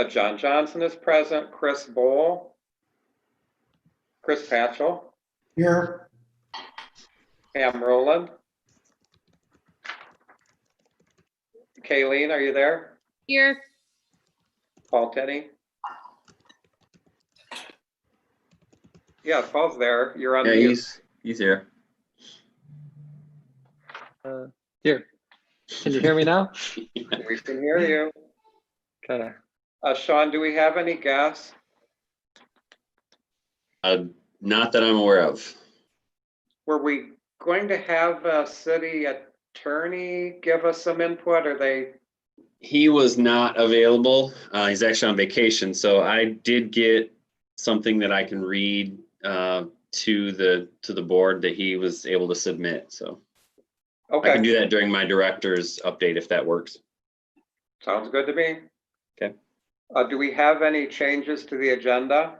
John Johnson is present. Chris Bowl. Chris Patchell. Here. Pam Rowland. Kayleen, are you there? Here. Paul Tenney. Yeah, Paul's there. You're on Yeah, mute. he's here. Here. Can you hear me now? We can hear you. Okay. Sean, do we have any guests? Not that I'm aware of. Were we going to have a city attorney give us some input, or they? He was not available. He's actually on vacation. So I did get something that I can read to the board that he was able to submit. So Okay. I can do that during my director's update if that works. Sounds good to me. Okay. Do we have any changes to the agenda?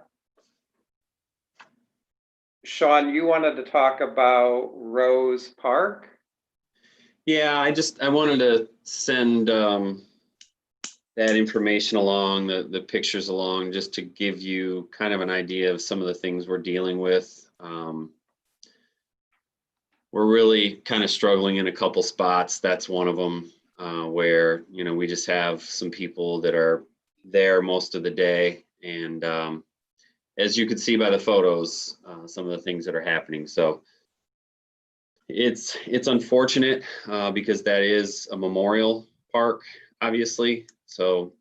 Sean, you wanted to talk about Rose Park? Yeah, I wanted to send that information along, the pictures along, just to give you kind of an idea of some of the things we're dealing with. We're really kind of struggling in a couple spots. That's one of them where, we just have some people that are there most of the day. And as you can see by the photos, some of the things that are happening. So it's unfortunate because that is a memorial park, obviously. So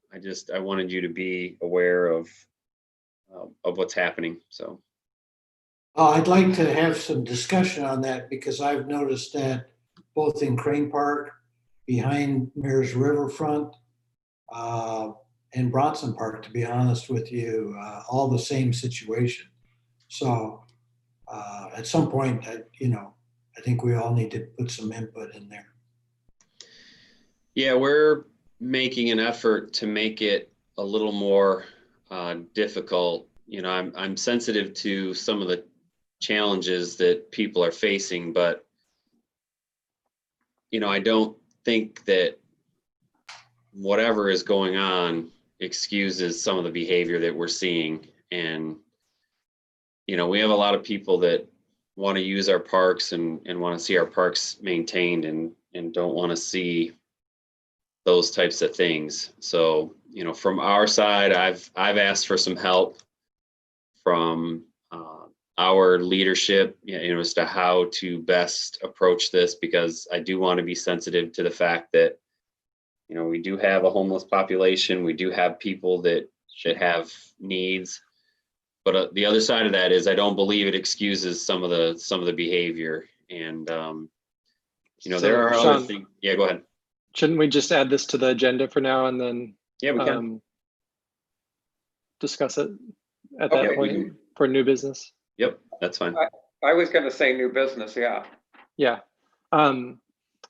I wanted you to be aware of what's happening. So. I'd like to have some discussion on that because I've noticed that both in Crane Park, behind Mayor's Riverfront, and Bronson Park, to be honest with you, all the same situation. So at some point, I think we all need to put some input in there. Yeah, we're making an effort to make it a little more difficult. I'm sensitive to some of the challenges that people are facing, but I don't think that whatever is going on excuses some of the behavior that we're seeing. And we have a lot of people that want to use our parks and want to see our parks maintained and don't want to see those types of things. So from our side, I've asked for some help from our leadership, as to how to best approach this, because I do want to be sensitive to the fact that, we do have a homeless population. We do have people that should have needs, but the other side of that is I don't believe it excuses some of the behavior. And, there are Sean, other things. Yeah, go ahead. Shouldn't we just add this to the agenda for now and then Yeah, we can. Discuss it at Okay. that point for new business? Yep, that's fine. I was going to say new business, yeah. Yeah.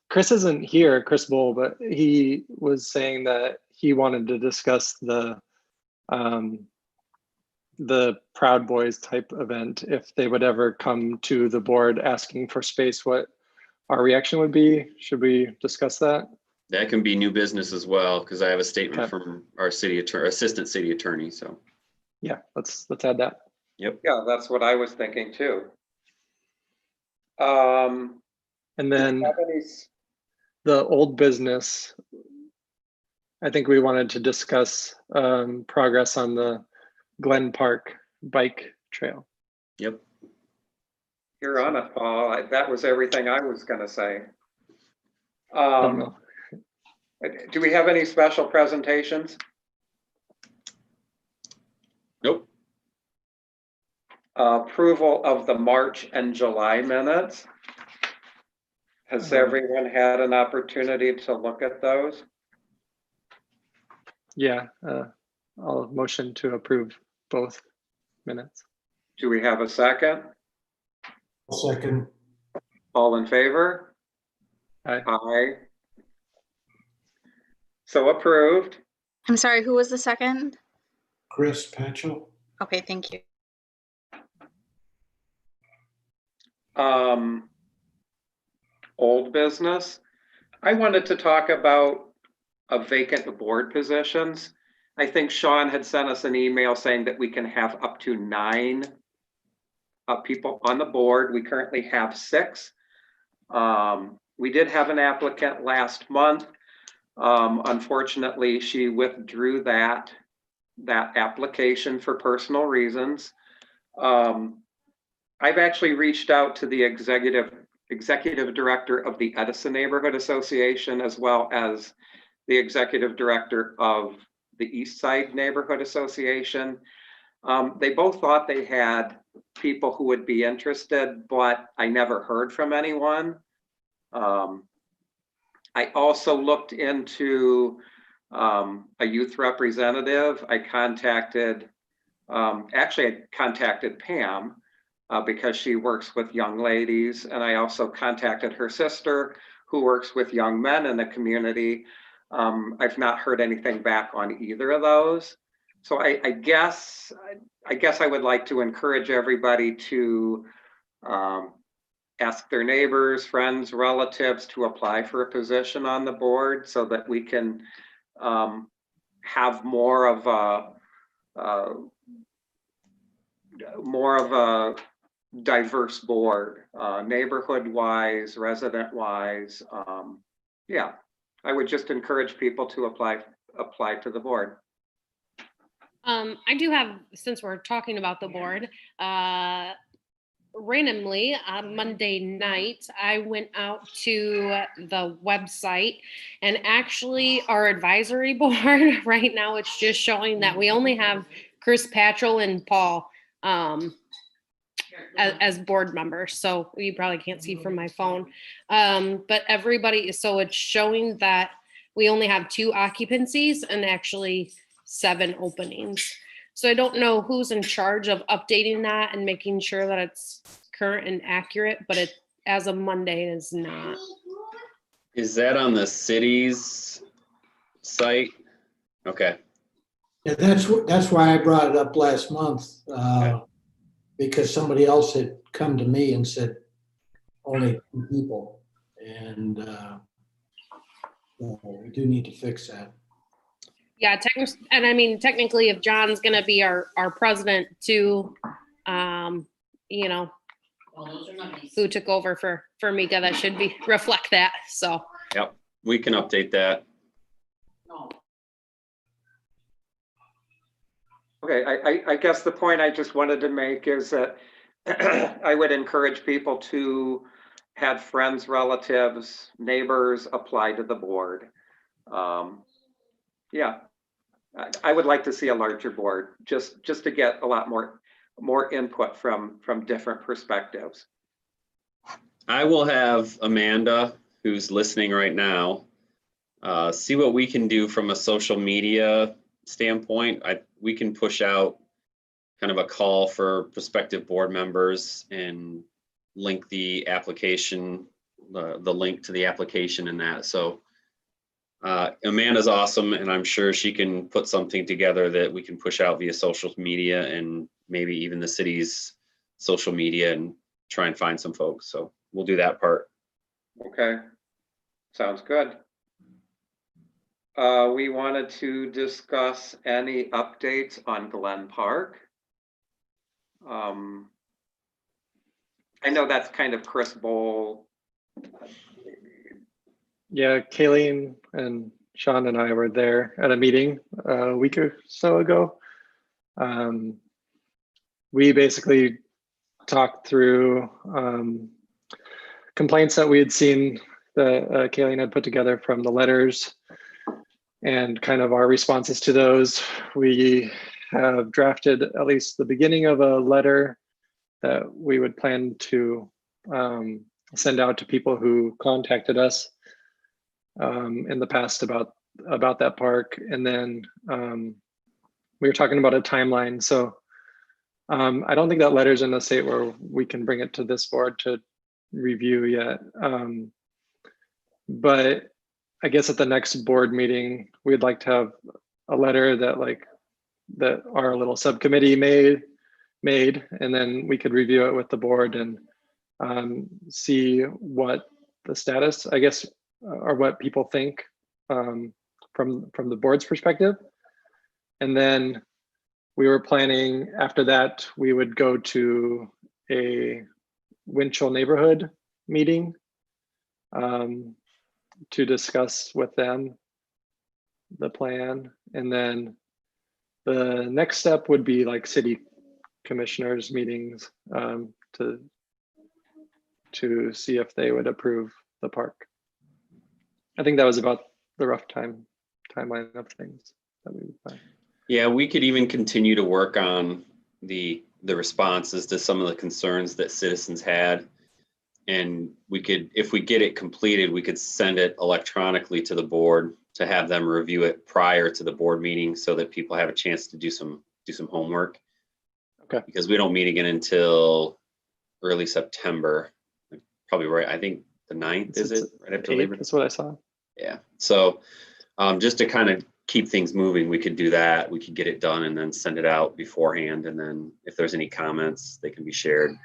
Chris isn't here, Chris Bull, but he was saying that he wanted to discuss the Proud Boys type event. If they would ever come to the board asking for space, what our reaction would be. Should we discuss that? That can be new business as well, because I have a statement from our city attorney, assistant city attorney. So yeah, let's add that. Yep. Yeah, that's what I was thinking too. And then the old business, I think we wanted to discuss progress on the Glen Park bike trail. Yep. You're on it, Paul. That was everything I was going to say. Do we have any special presentations? Nope. Approval of the March and July minutes. Has everyone had an opportunity to look at those? Yeah, I'll motion to approve both minutes. Do we have a second? Second. All in favor? Aye. Aye. So approved. I'm sorry, who was the second? Chris Patchell. Okay, thank you. Old business. I wanted to talk about vacant board positions. I think Sean had sent us an email saying that we can have up to 9 people on the board. We currently have 6. We did have an applicant last month. Unfortunately, she withdrew that application for personal reasons. I've actually reached out to the executive director of the Edison Neighborhood Association, as well as the executive director of the East Side Neighborhood Association. They both thought they had people who would be interested, but I never heard from anyone. I also looked into a youth representative. I contacted Pam because she works with young ladies, and I also contacted her sister who works with young men in the community. I've not heard anything back on either of those. So I guess I would like to encourage everybody to ask their neighbors, friends, relatives to apply for a position on the board so that we can have more of a diverse board, neighborhood-wise, resident-wise. Yeah, I would just encourage people to apply to the board. I do have, since we're talking about the board, randomly on Monday night, I went out to the website, and actually our advisory board right now, it's just showing that we only have Chris Patchell and Paul as board members. So you probably can't see from my phone. But everybody, so it's showing that we only have 2 occupancies and actually 7 openings. So I don't know who's in charge of updating that and making sure that it's current and accurate, but it, as of Monday, it is not. Is that on the city's site? Okay. Yeah, that's why I brought it up last month, because somebody else had come to me and said only 2 people, and we do need to fix that. Yeah, and I mean, technically, if John's gonna be our president too, you know, who took over for Mika, that should be reflect that. So. Yep, we can update that. Okay, I guess the point I just wanted to make is that I would encourage people to have friends, relatives, neighbors apply to the board. Yeah, I would like to see a larger board just to get a lot more input from different perspectives. I will have Amanda, who's listening right now, see what we can do from a social media standpoint. We can push out kind of a call for prospective board members and link the application, the link to the application and that. So Amanda's awesome, and I'm sure she can put something together that we can push out via social media and maybe even the city's social media and try and find some folks. So we'll do that part. Okay, sounds good. We wanted to discuss any updates on Glen Park. I know that's kind of Chris Bowl. Yeah, Kayleen and Sean and I were there at a meeting a week or so ago. We basically talked through complaints that we had seen that Kayleen had put together from the letters and kind of our responses to those. We have drafted at least the beginning of a letter that we would plan to send out to people who contacted us in the past about that park. And then we were talking about a timeline. So I don't think that letter's in a state where we can bring it to this board to review yet. But I guess at the next board meeting, we'd like to have a letter that our little subcommittee made, and then we could review it with the board and see what the status, I guess, or what people think from the board's perspective. And then we were planning after that, we would go to a Winchell neighborhood meeting to discuss with them the plan. And then the next step would be like city commissioners meetings to see if they would approve the park. I think that was about the rough timeline of things that we would find. Yeah, we could even continue to work on the responses to some of the concerns that citizens had. And we could, if we get it completed, we could send it electronically to the board to have them review it prior to the board meeting so that people have a chance to do some homework. Okay. Because we don't meet again until early September. Probably right, I think the 9th, is it? Right after Labor Day? That's what I saw. Yeah, so just to kind of keep things moving, we could do that. We could get it done and then send it out beforehand. And then if there's any comments, they can be shared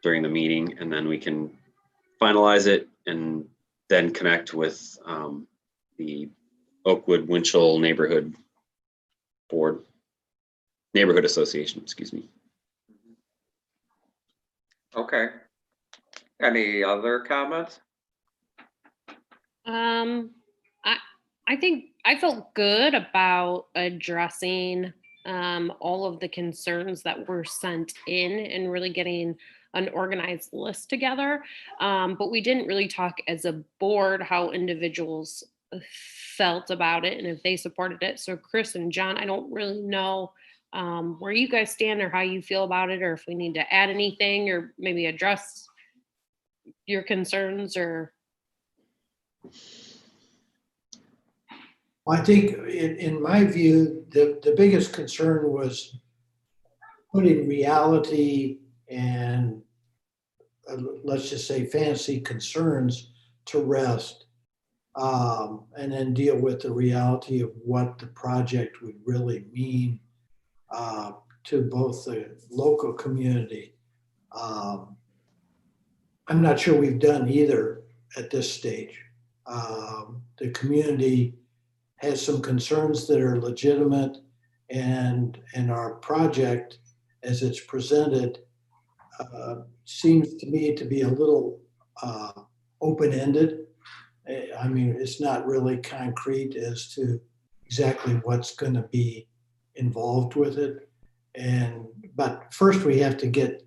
during the meeting, and then we can finalize it and then connect with the Oakwood Winchell Neighborhood Association, excuse me. Okay. Any other comments? I think I felt good about addressing all of the concerns that were sent in and really getting an organized list together. But we didn't really talk as a board how individuals felt about it and if they supported it. So Chris and John, I don't really know where you guys stand or how you feel about it, or if we need to add anything or maybe address your concerns or. I think in my view, the biggest concern was putting reality and let's just say fantasy concerns to rest, and then deal with the reality of what the project would really mean to both the local community. I'm not sure we've done either at this stage. The community has some concerns that are legitimate, and our project, as it's presented, seems to me to be a little open-ended. I mean, it's not really concrete as to exactly what's going to be involved with it. But first we have to get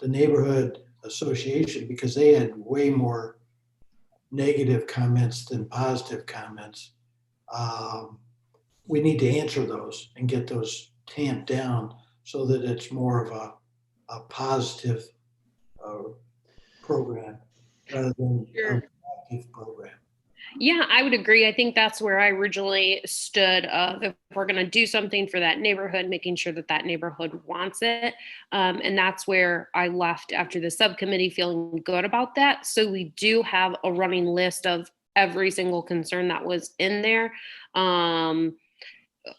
the neighborhood association, because they had way more negative comments than positive comments. We need to answer those and get those tamped down so that it's more of a positive program rather than a reactive program. Yeah, I would agree. I think that's where I originally stood. If we're going to do something for that neighborhood, making sure that that neighborhood wants it. And that's where I left after the subcommittee, feeling good about that. So we do have a running list of every single concern that was in there,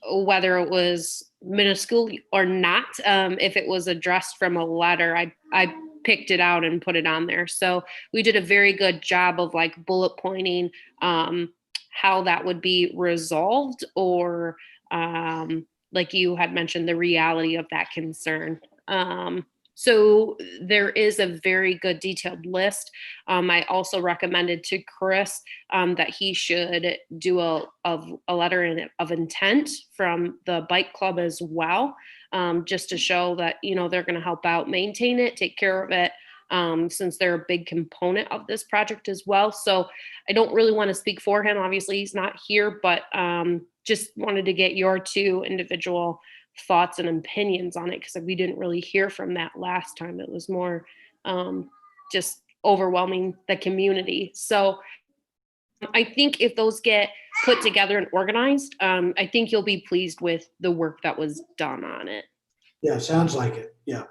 whether it was minuscule or not. If it was addressed from a letter, I picked it out and put it on there. So we did a very good job of like bullet pointing how that would be resolved, or like you had mentioned, the reality of that concern. So there is a very good detailed list. I also recommended to Chris that he should do a letter of intent from the bike club as well, just to show that, you know, they're going to help out, maintain it, take care of it, since they're a big component of this project as well. So I don't really want to speak for him. Obviously, he's not here, but just wanted to get your two individual thoughts and opinions on it, because we didn't really hear from that last time. It was more just overwhelming the community. So I think if those get put together and organized, I think you'll be pleased with the work that was done on it. Yeah, sounds like it. Yeah.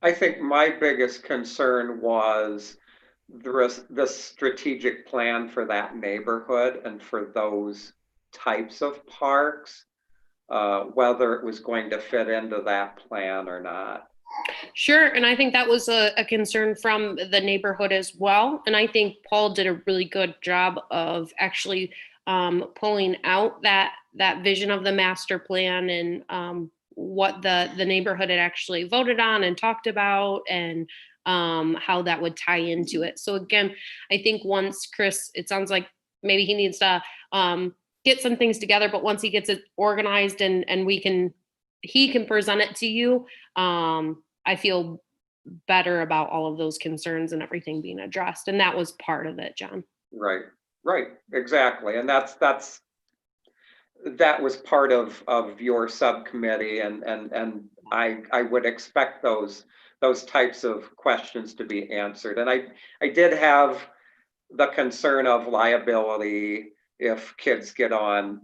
I think my biggest concern was the strategic plan for that neighborhood and for those types of parks, whether it was going to fit into that plan or not. Sure. And I think that was a concern from the neighborhood as well. And I think Paul did a really good job of actually pulling out that that vision of the master plan and what the neighborhood had actually voted on and talked about, and how that would tie into it. So again, I think once Chris, it sounds like maybe he needs to get some things together, but once he gets it organized and he can present it to you, I feel better about all of those concerns and everything being addressed. And that was part of it, John. Right, exactly. And that was part of your subcommittee, and I would expect those types of questions to be answered. And I did have the concern of liability if kids get on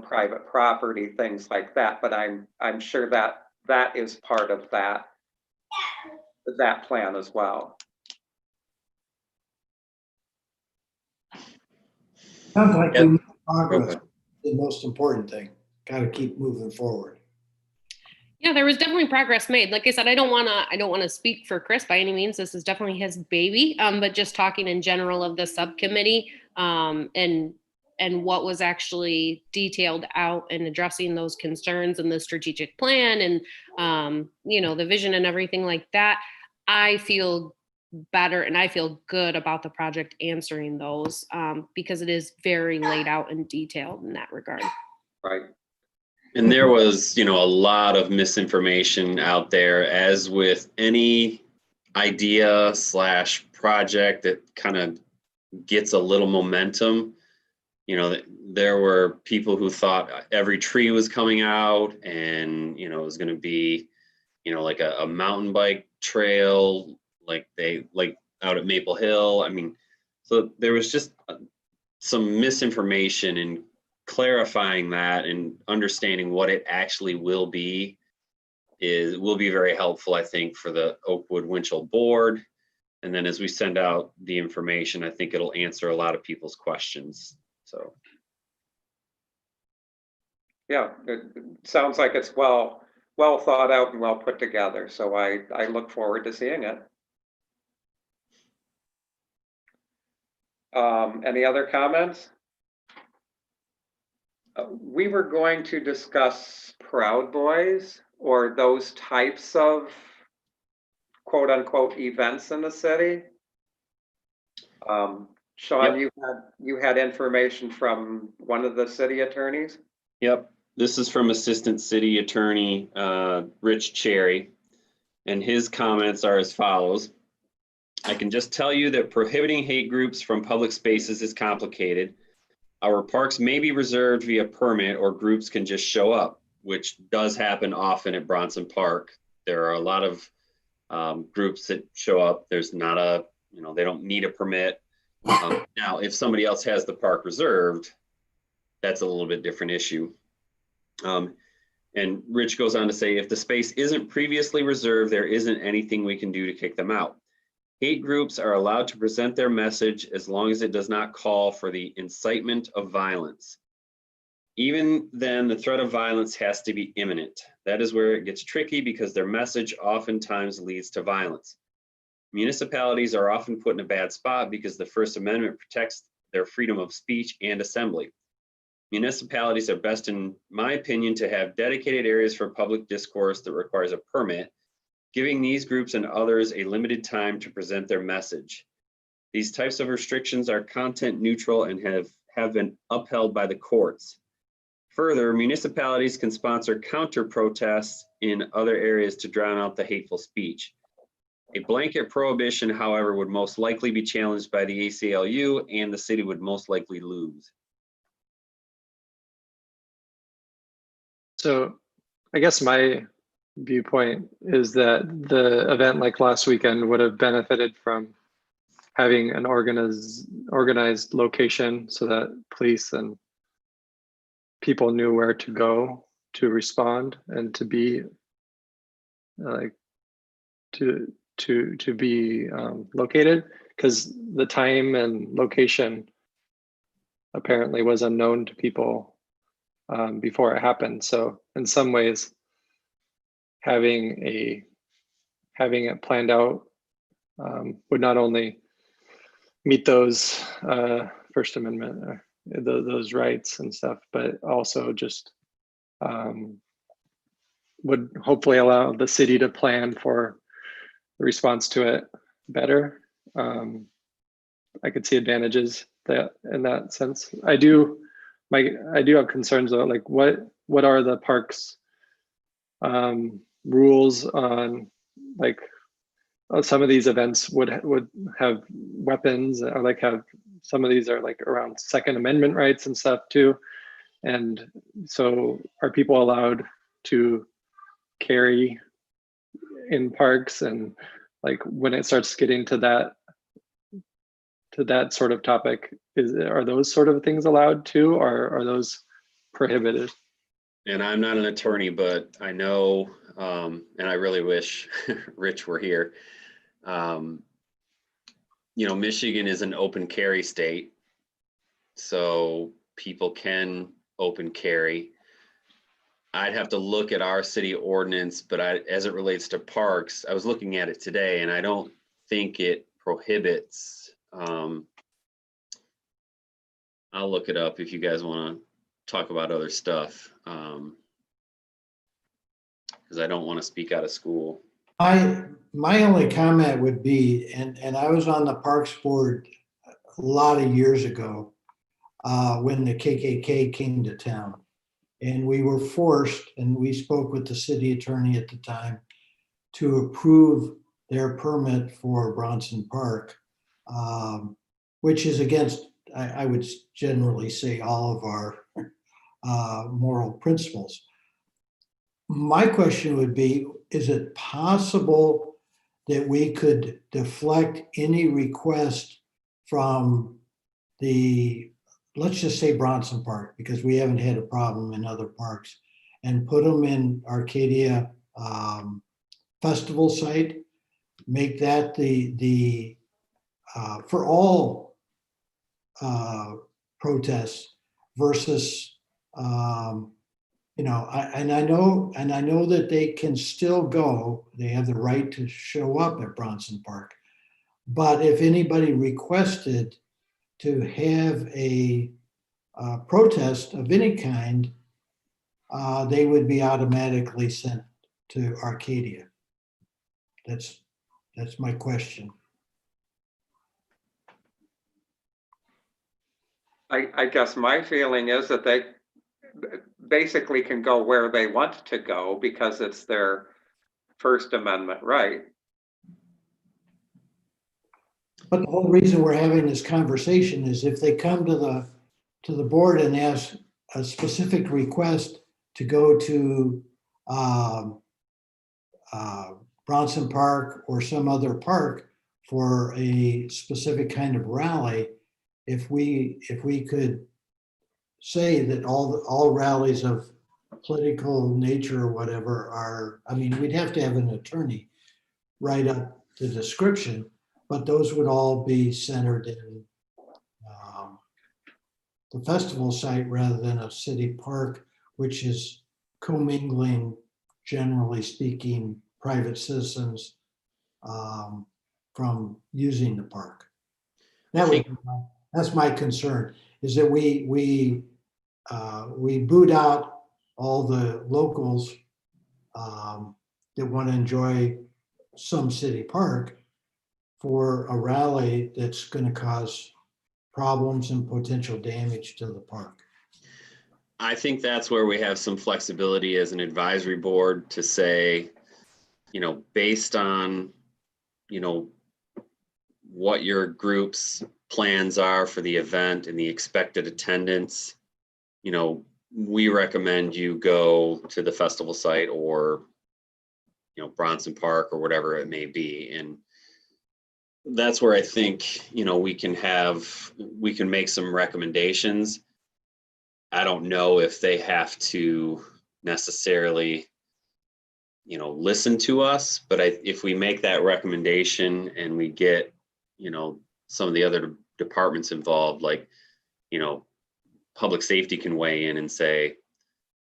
private property, things like that. But I'm sure that is part of that plan as well. Sounds like we Yep. made progress. Okay. The most important thing. Got to keep moving forward. Yeah, there was definitely progress made. Like I said, I don't want to speak for Chris by any means. This is definitely his baby. But just talking in general of the subcommittee, and what was actually detailed out and addressing those concerns and the strategic plan and the vision and everything like that, I feel better and I feel good about the project answering those, because it is very laid out and detailed in that regard. Right. And there was, a lot of misinformation out there, as with any idea / project that kind of gets a little momentum. There were people who thought every tree was coming out and, it was going to be, like a mountain bike trail, like out at Maple Hill. I mean, so there was just some misinformation, and clarifying that and understanding what it actually will be will be very helpful, I think, for the Oakwood Winchell board. And then as we send out the information, I think it'll answer a lot of people's questions. So. Yeah, it sounds like it's well thought out and well put together. So I look forward to seeing it. Any other comments? We were going to discuss Proud Boys or those types of quote unquote events in the city. Sean, Yep. you had information from one of the city attorneys? Yep. This is from Assistant City Attorney Rich Cherry, and his comments are as follows. I can just tell you that prohibiting hate groups from public spaces is complicated. Our parks may be reserved via permit, or groups can just show up, which does happen often at Bronson Park. There are a lot of groups that show up. There's not they don't need a permit. Now, if somebody else has the park reserved, that's a little bit different issue. And Rich goes on to say, if the space isn't previously reserved, there isn't anything we can do to kick them out. Hate groups are allowed to present their message as long as it does not call for the incitement of violence. Even then, the threat of violence has to be imminent. That is where it gets tricky, because their message oftentimes leads to violence. Municipalities are often put in a bad spot because the First Amendment protects their freedom of speech and assembly. Municipalities are best, in my opinion, to have dedicated areas for public discourse that requires a permit, giving these groups and others a limited time to present their message. These types of restrictions are content neutral and have been upheld by the courts. Further, municipalities can sponsor counter protests in other areas to drown out the hateful speech. A blanket prohibition, however, would most likely be challenged by the ACLU, and the city would most likely lose. So I guess my viewpoint is that the event like last weekend would have benefited from having an organized location so that police and people knew where to go to respond and to be to be located, because the time and location apparently was unknown to people before it happened. So in some ways, having it planned out would not only meet those First Amendment those rights and stuff, but also just would hopefully allow the city to plan for the response to it better. I could see advantages that in that sense. I do have concerns though, like what are the parks rules on, like some of these events would have weapons, or like have some of these are like around Second Amendment rights and stuff too. And so are people allowed to carry in parks? And like when it starts getting to that sort of topic, are those sort of things allowed too, or are those prohibited? And I'm not an attorney, but I know, and I really wish Rich were here. You know, Michigan is an open carry state, so people can open carry. I'd have to look at our city ordinance, but as it relates to parks, I was looking at it today and I don't think it prohibits. I'll look it up if you guys want to talk about other stuff, because I don't want to speak out of school. My only comment would be, and I was on the Parks Board a lot of years ago when the KKK came to town. And we were forced, and we spoke with the city attorney at the time, to approve their permit for Bronson Park, which is against, I would generally say, all of our moral principles. My question would be, is it possible that we could deflect any request from the, let's just say Bronson Park, because we haven't had a problem in other parks, and put them in Arcadia festival site, make that the for all protests versus you know, I know that they can still go, they have the right to show up at Bronson Park. But if anybody requested to have a protest of any kind, they would be automatically sent to Arcadia. That's my question. I guess my feeling is that they basically can go where they want to go because it's their First Amendment right. But the whole reason we're having this conversation is if they come to the board and ask a specific request to go to Bronson Park or some other park for a specific kind of rally, if we could say that all rallies of political nature or whatever are, I mean, we'd have to have an attorney write up the description, but those would all be centered in the festival site rather than a city park, which is commingling, generally speaking, private citizens from using the park. That's my concern, is that we boot out all the locals that want to enjoy some city park for a rally that's going to cause problems and potential damage to the park. I think that's where we have some flexibility as an advisory board to say, you know, based on, you know, what your group's plans are for the event and the expected attendance, you know, we recommend you go to the festival site or, you know, Bronson Park or whatever it may be. And that's where I think, you know, we can make some recommendations. I don't know if they have to necessarily, you know, listen to us, but if we make that recommendation and we get, you know, some of the other departments involved, like, you know, public safety can weigh in and say,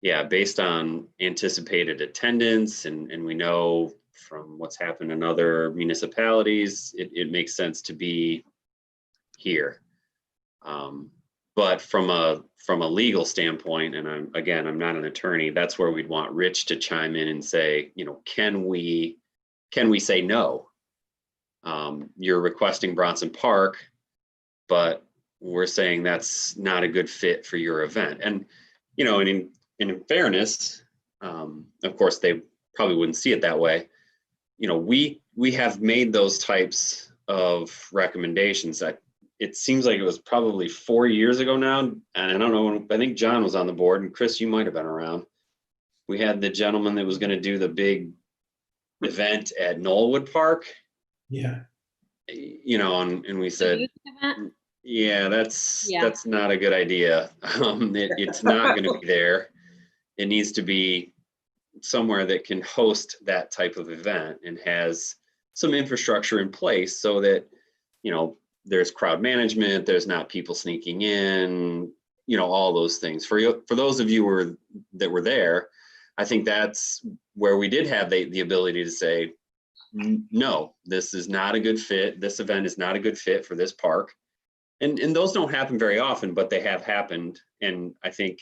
yeah, based on anticipated attendance and we know from what's happened in other municipalities, it makes sense to be here. But from a legal standpoint, and I'm not an attorney, that's where we'd want Rich to chime in and say, can we say no? You're requesting Bronson Park, but we're saying that's not a good fit for your event. And, and in fairness, of course, they probably wouldn't see it that way. We have made those types of recommendations. It seems like it was probably 4 years ago now. And I don't know, I think John was on the board, and Chris, you might've been around. We had the gentleman that was going to do the big event at Knollwood Park. Yeah. And we said, yeah, that's not a good idea. It's not going to be there. It needs to be somewhere that can host that type of event and has some infrastructure in place so that, there's crowd management, there's not people sneaking in, all those things. For those of you that were there, I think that's where we did have the ability to say, no, this is not a good fit. This event is not a good fit for this park. And those don't happen very often, but they have happened. And I think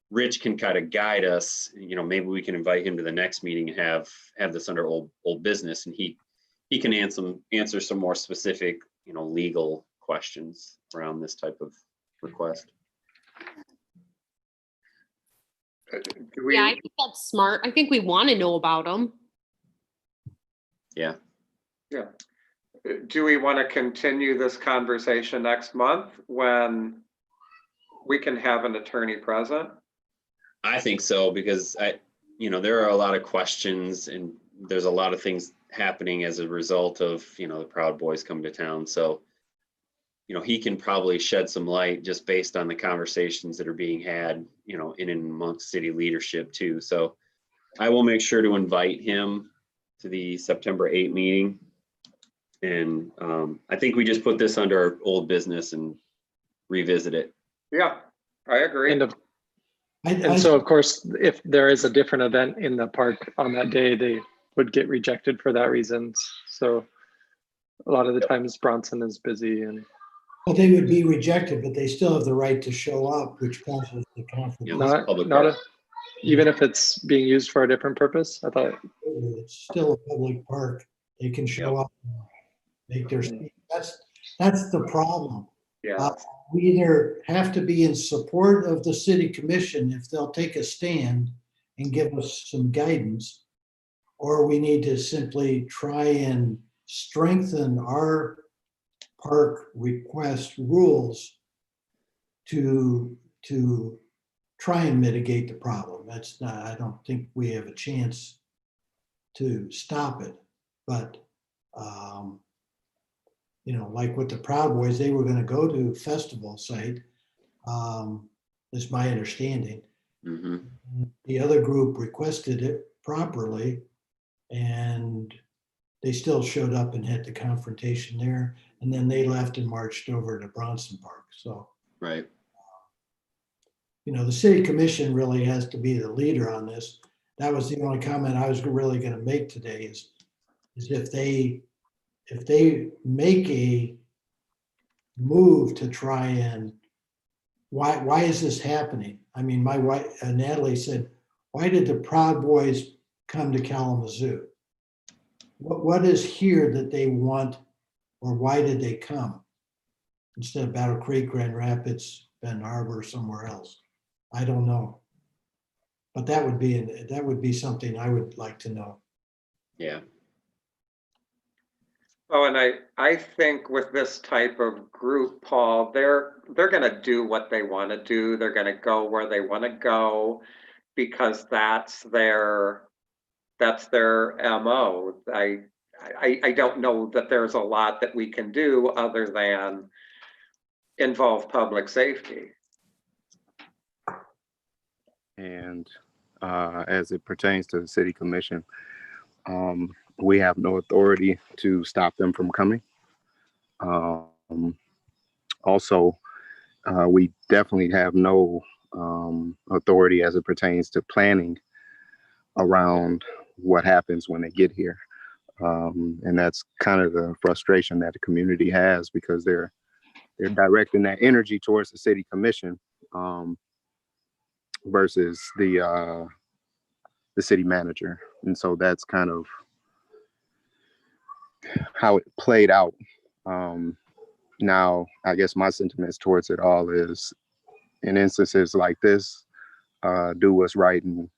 Rich can kind of guide us. Maybe we can invite him to the next meeting and have this under old business, and he can answer some more specific, legal questions around this type of request. Yeah, I think that's smart. I think we want to know about them. Yeah. Do we want to continue this conversation next month when we can have an attorney present? I think so, because there are a lot of questions and there's a lot of things happening as a result of, the Proud Boys coming to town. So, he can probably shed some light just based on the conversations that are being had, in and amongst city leadership too. So I will make sure to invite him to the September 8 meeting. And I think we just put this under our old business and revisit it. Yeah, I agree. And so, of course, if there is a different event in the park on that day, they would get rejected for that reason. So a lot of the times Bronson is busy. Well, they would be rejected, but they still have the right to show up, which causes the conflict. Even if it's being used for a different purpose. I thought it's still a public park. They can show up and make their speech. That's the problem. Yeah. We either have to be in support of the city commission if they'll take a stand and give us some guidance, or we need to simply try and strengthen our park request rules to try and mitigate the problem. I don't think we have a chance to stop it, but like with the Proud Boys, they were going to go to festival site, is my understanding. Mm-hmm. The other group requested it properly, and they still showed up and had the confrontation there, and then they left and marched over to Bronson Park. So, right. The city commission really has to be the leader on this. That was the only comment I was really going to make today is if they make a move to try and why is this happening? I mean, my wife Natalie said, why did the Proud Boys come to Kalamazoo? What is here that they want, or why did they come instead of Battle Creek, Grand Rapids, Ben Harbor, somewhere else? I don't know, but that would be something I would like to know. Yeah. Oh, and I think with this type of group, Paul, they're going to do what they want to do. They're going to go where they want to go because that's their MO. I don't know that there's a lot that we can do other than involve public safety. And as it pertains to the city commission, we have no authority to stop them from coming. Also, we definitely have no authority as it pertains to planning around what happens when they get here. And that's kind of the frustration that the community has, because they're they're directing that energy towards the city commission versus the city manager. And so that's kind of how it played out. Now, I guess my sentiments towards it all is, in instances like this, do what's right, and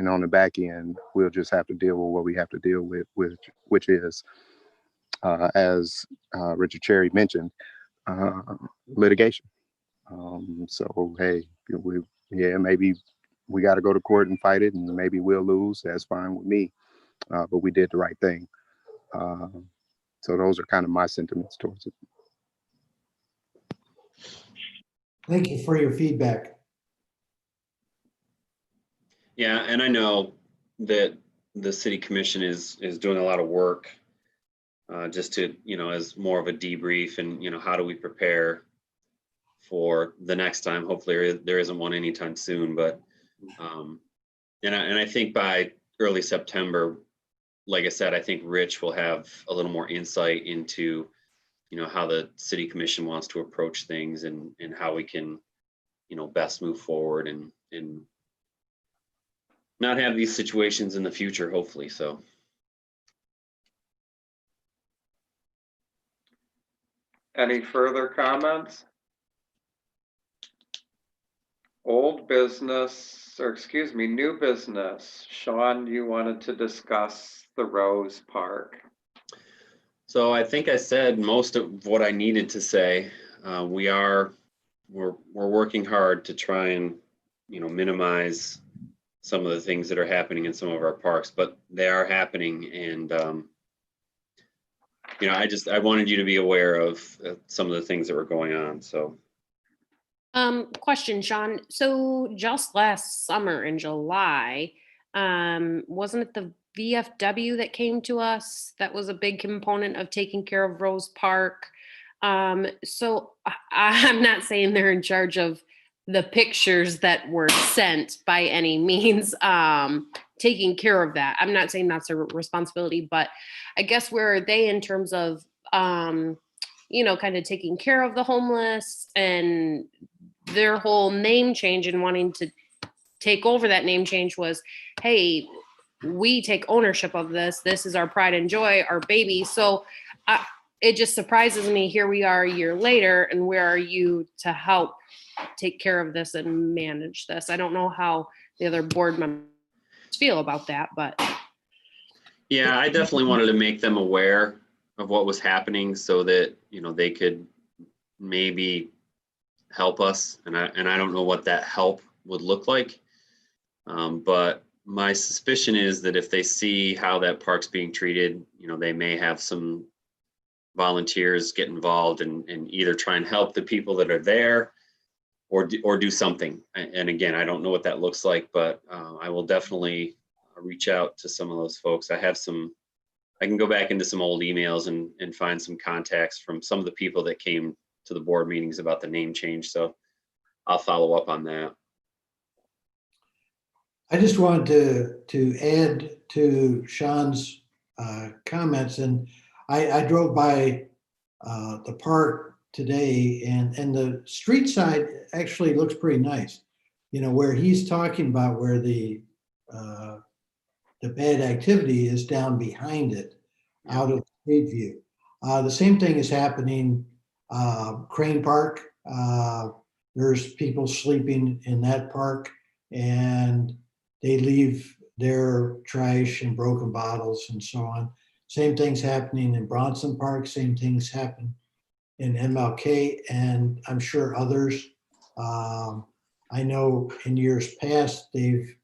on the back end, we'll just have to deal with what we have to deal with which is, as Richard Cherry mentioned, litigation. So hey, maybe we got to go to court and fight it, and maybe we'll lose. That's fine with me, but we did the right thing. So those are kind of my sentiments towards it. Thank you for your feedback. Yeah, and I know that the city commission is doing a lot of work just to, as more of a debrief and, how do we prepare for the next time. Hopefully there isn't one anytime soon, but and I think by early September, like I said, I think Rich will have a little more insight into, how the city commission wants to approach things and how we can, best move forward and not have these situations in the future, hopefully. So. Any further comments? Old business, or excuse me, new business. Sean, you wanted to discuss the Rose Park. So I think I said most of what I needed to say. We're working hard to try and, minimize some of the things that are happening in some of our parks, but they are happening. And, I wanted you to be aware of some of the things that were going on. So. Question, Sean. So just last summer in July, wasn't it the VFW that came to us? That was a big component of taking care of Rose Park. So I'm not saying they're in charge of the pictures that were sent by any means, taking care of that. I'm not saying that's a responsibility, but I guess where are they in terms of, kind of taking care of the homeless and their whole name change and wanting to take over that name change was, hey, we take ownership of this. This is our pride and joy, our baby. So it just surprises me. Here we are a year later, and where are you to help take care of this and manage this? I don't know how the other board members feel about that, but. Yeah, I definitely wanted to make them aware of what was happening so that, they could maybe help us. And I don't know what that help would look like. But my suspicion is that if they see how that park's being treated, they may have some volunteers get involved and either try and help the people that are there or do something. And again, I don't know what that looks like, but I will definitely reach out to some of those folks. I can go back into some old emails and find some contacts from some of the people that came to the board meetings about the name change. So I'll follow up on that. I just wanted to add to Sean's comments, and I drove by the park today, and the street side actually looks pretty nice. Where he's talking about where the bad activity is down behind it, out of street view. The same thing is happening Crane Park. There's people sleeping in that park, and they leave their trash and broken bottles and so on. Same thing's happening in Bronson Park. Same things happen in MLK, and I'm sure others. I know in years past they've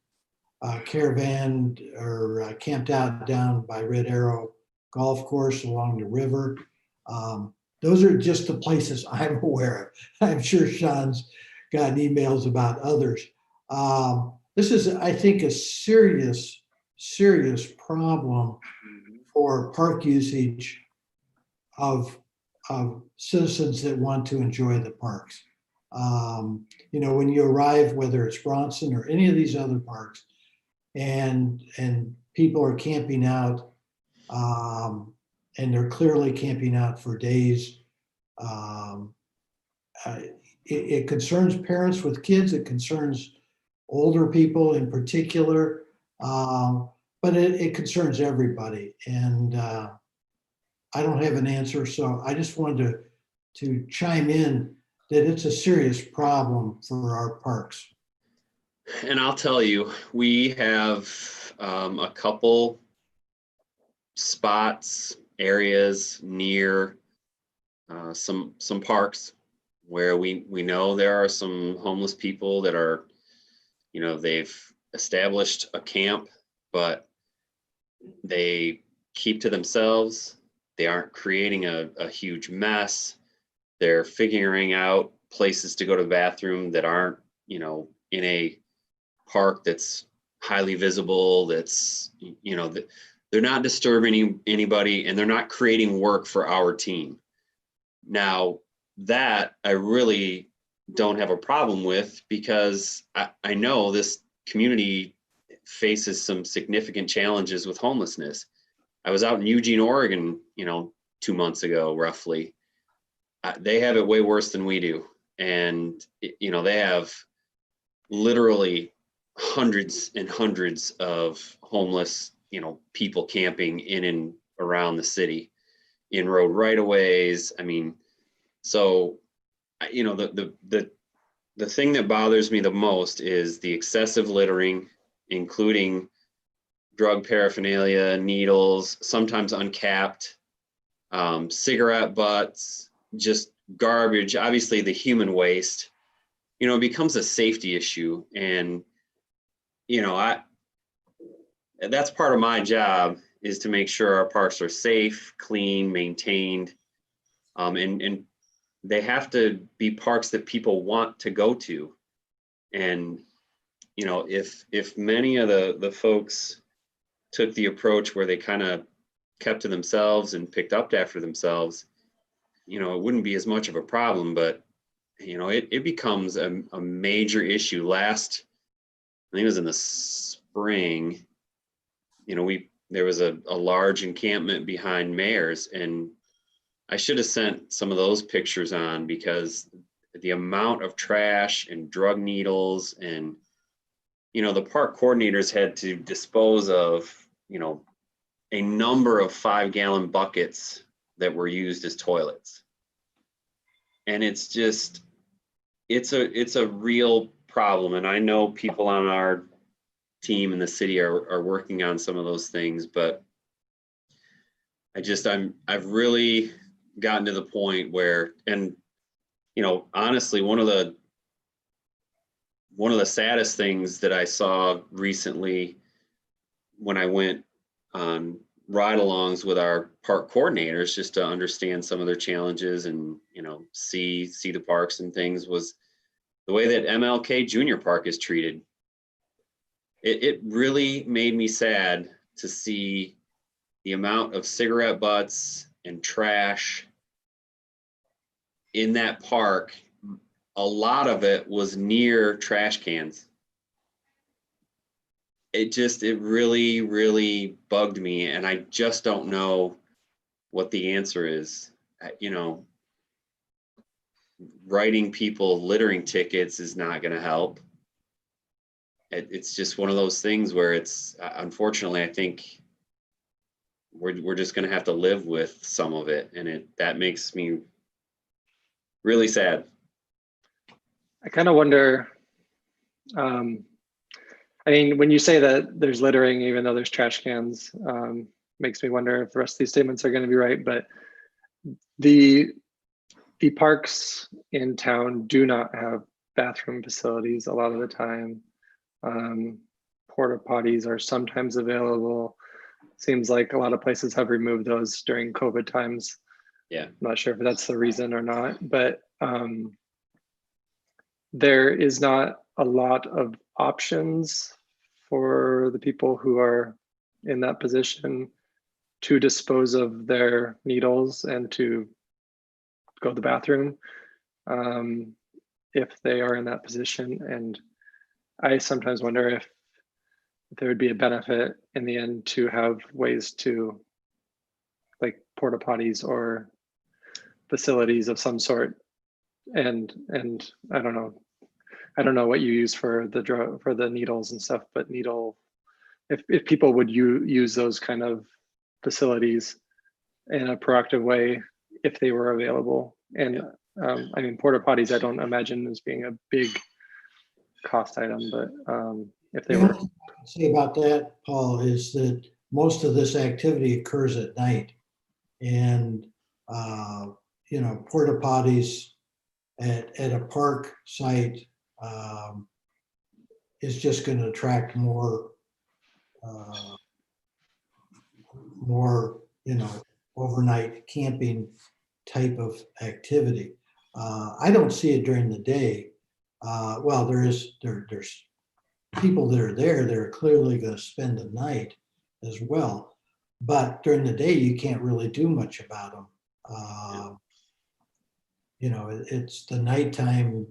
caravanned or camped out down by Red Arrow Golf Course along the river. Those are just the places I'm aware of. I'm sure Sean's gotten emails about others. This is, I think, a serious problem for park usage of citizens that want to enjoy the parks. When you arrive, whether it's Bronson or any of these other parks, and people are camping out, and they're clearly camping out for days, it concerns parents with kids. It concerns older people in particular. But it concerns everybody. And I don't have an answer. So I just wanted to chime in that it's a serious problem for our parks. And I'll tell you, we have a couple spots, areas near some parks where we know there are some homeless people that are, you know, they've established a camp, but they keep to themselves. They aren't creating a huge mess. They're figuring out places to go to the bathroom that aren't, you know, in a park that's highly visible, that's, you know, they're not disturbing anybody, and they're not creating work for our team. Now, that I really don't have a problem with, because I know this community faces some significant challenges with homelessness. I was out in Eugene, Oregon, you know, 2 months ago, roughly. They have it way worse than we do. And, you know, they have literally hundreds and hundreds of homeless, you know, people camping in and around the city, in road right-of-ways. I mean, so, you know, the thing that bothers me the most is the excessive littering, including drug paraphernalia, needles, sometimes uncapped, cigarette butts, just garbage. Obviously, the human waste, you know, becomes a safety issue. And, you know, that's part of my job, is to make sure our parks are safe, clean, maintained, and they have to be parks that people want to go to. And, you know, if many of the folks took the approach where they kind of kept to themselves and picked up after themselves, you know, it wouldn't be as much of a problem. But, you know, it becomes a major issue. I think it was in the spring, you know, there was a large encampment behind Mayor's, and I should have sent some of those pictures on, because the amount of trash and drug needles, and, you know, the park coordinators had to dispose of, you know, a number of 5-gallon buckets that were used as toilets. And it's just, it's a real problem. And I know people on our team in the city are working on some of those things, but I've really gotten to the point where, and, you know, honestly, one of the saddest things that I saw recently when I went on ride-alongs with our park coordinators, just to understand some of their challenges and, you know, see the parks and things, was the way that MLK Junior Park is treated. It really made me sad to see the amount of cigarette butts and trash in that park. A lot of it was near trash cans. It really, really bugged me. And I just don't know what the answer is. You know, writing people littering tickets is not going to help. It's just one of those things where it's, unfortunately, I think we're just going to have to live with some of it. And that makes me really sad. I kind of wonder, I mean, when you say that there's littering, even though there's trash cans, makes me wonder if the rest of these statements are going to be right. But the parks in town do not have bathroom facilities a lot of the time. Porta potties are sometimes available. Seems like a lot of places have removed those during COVID times. Yeah. I'm not sure if that's the reason or not, but there is not a lot of options for the people who are in that position to dispose of their needles and to go to the bathroom if they are in that position. And I sometimes wonder if there would be a benefit in the end to have ways to, like, porta potties or facilities of some sort and I don't know what you use for the drug, for the needles and stuff, but if people would use those kind of facilities in a proactive way if they were available. And I mean, porta potties, I don't imagine as being a big cost item, but if they The were, only thing I can say about that, Paul, is that most of this activity occurs at night. And, porta potties at a park site is just going to attract more, overnight camping type of activity. I don't see it during the day. Well, there's people that are there, they're clearly going to spend the night as well. But during the day, you can't really do much about them. It's the nighttime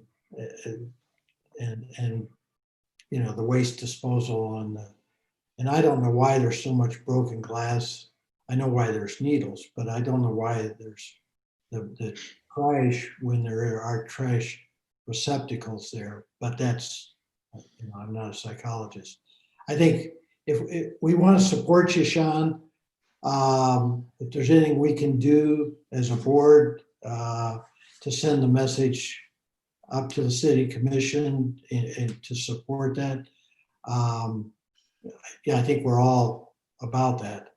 and the waste disposal and I don't know why there's so much broken glass. I know why there's needles, but I don't know why there's the trash when there are trash receptacles there. But that's, I'm not a psychologist. I think if we want to support you, Sean, if there's anything we can do as a board to send the message up to the city commission and to support that, I think we're all about that.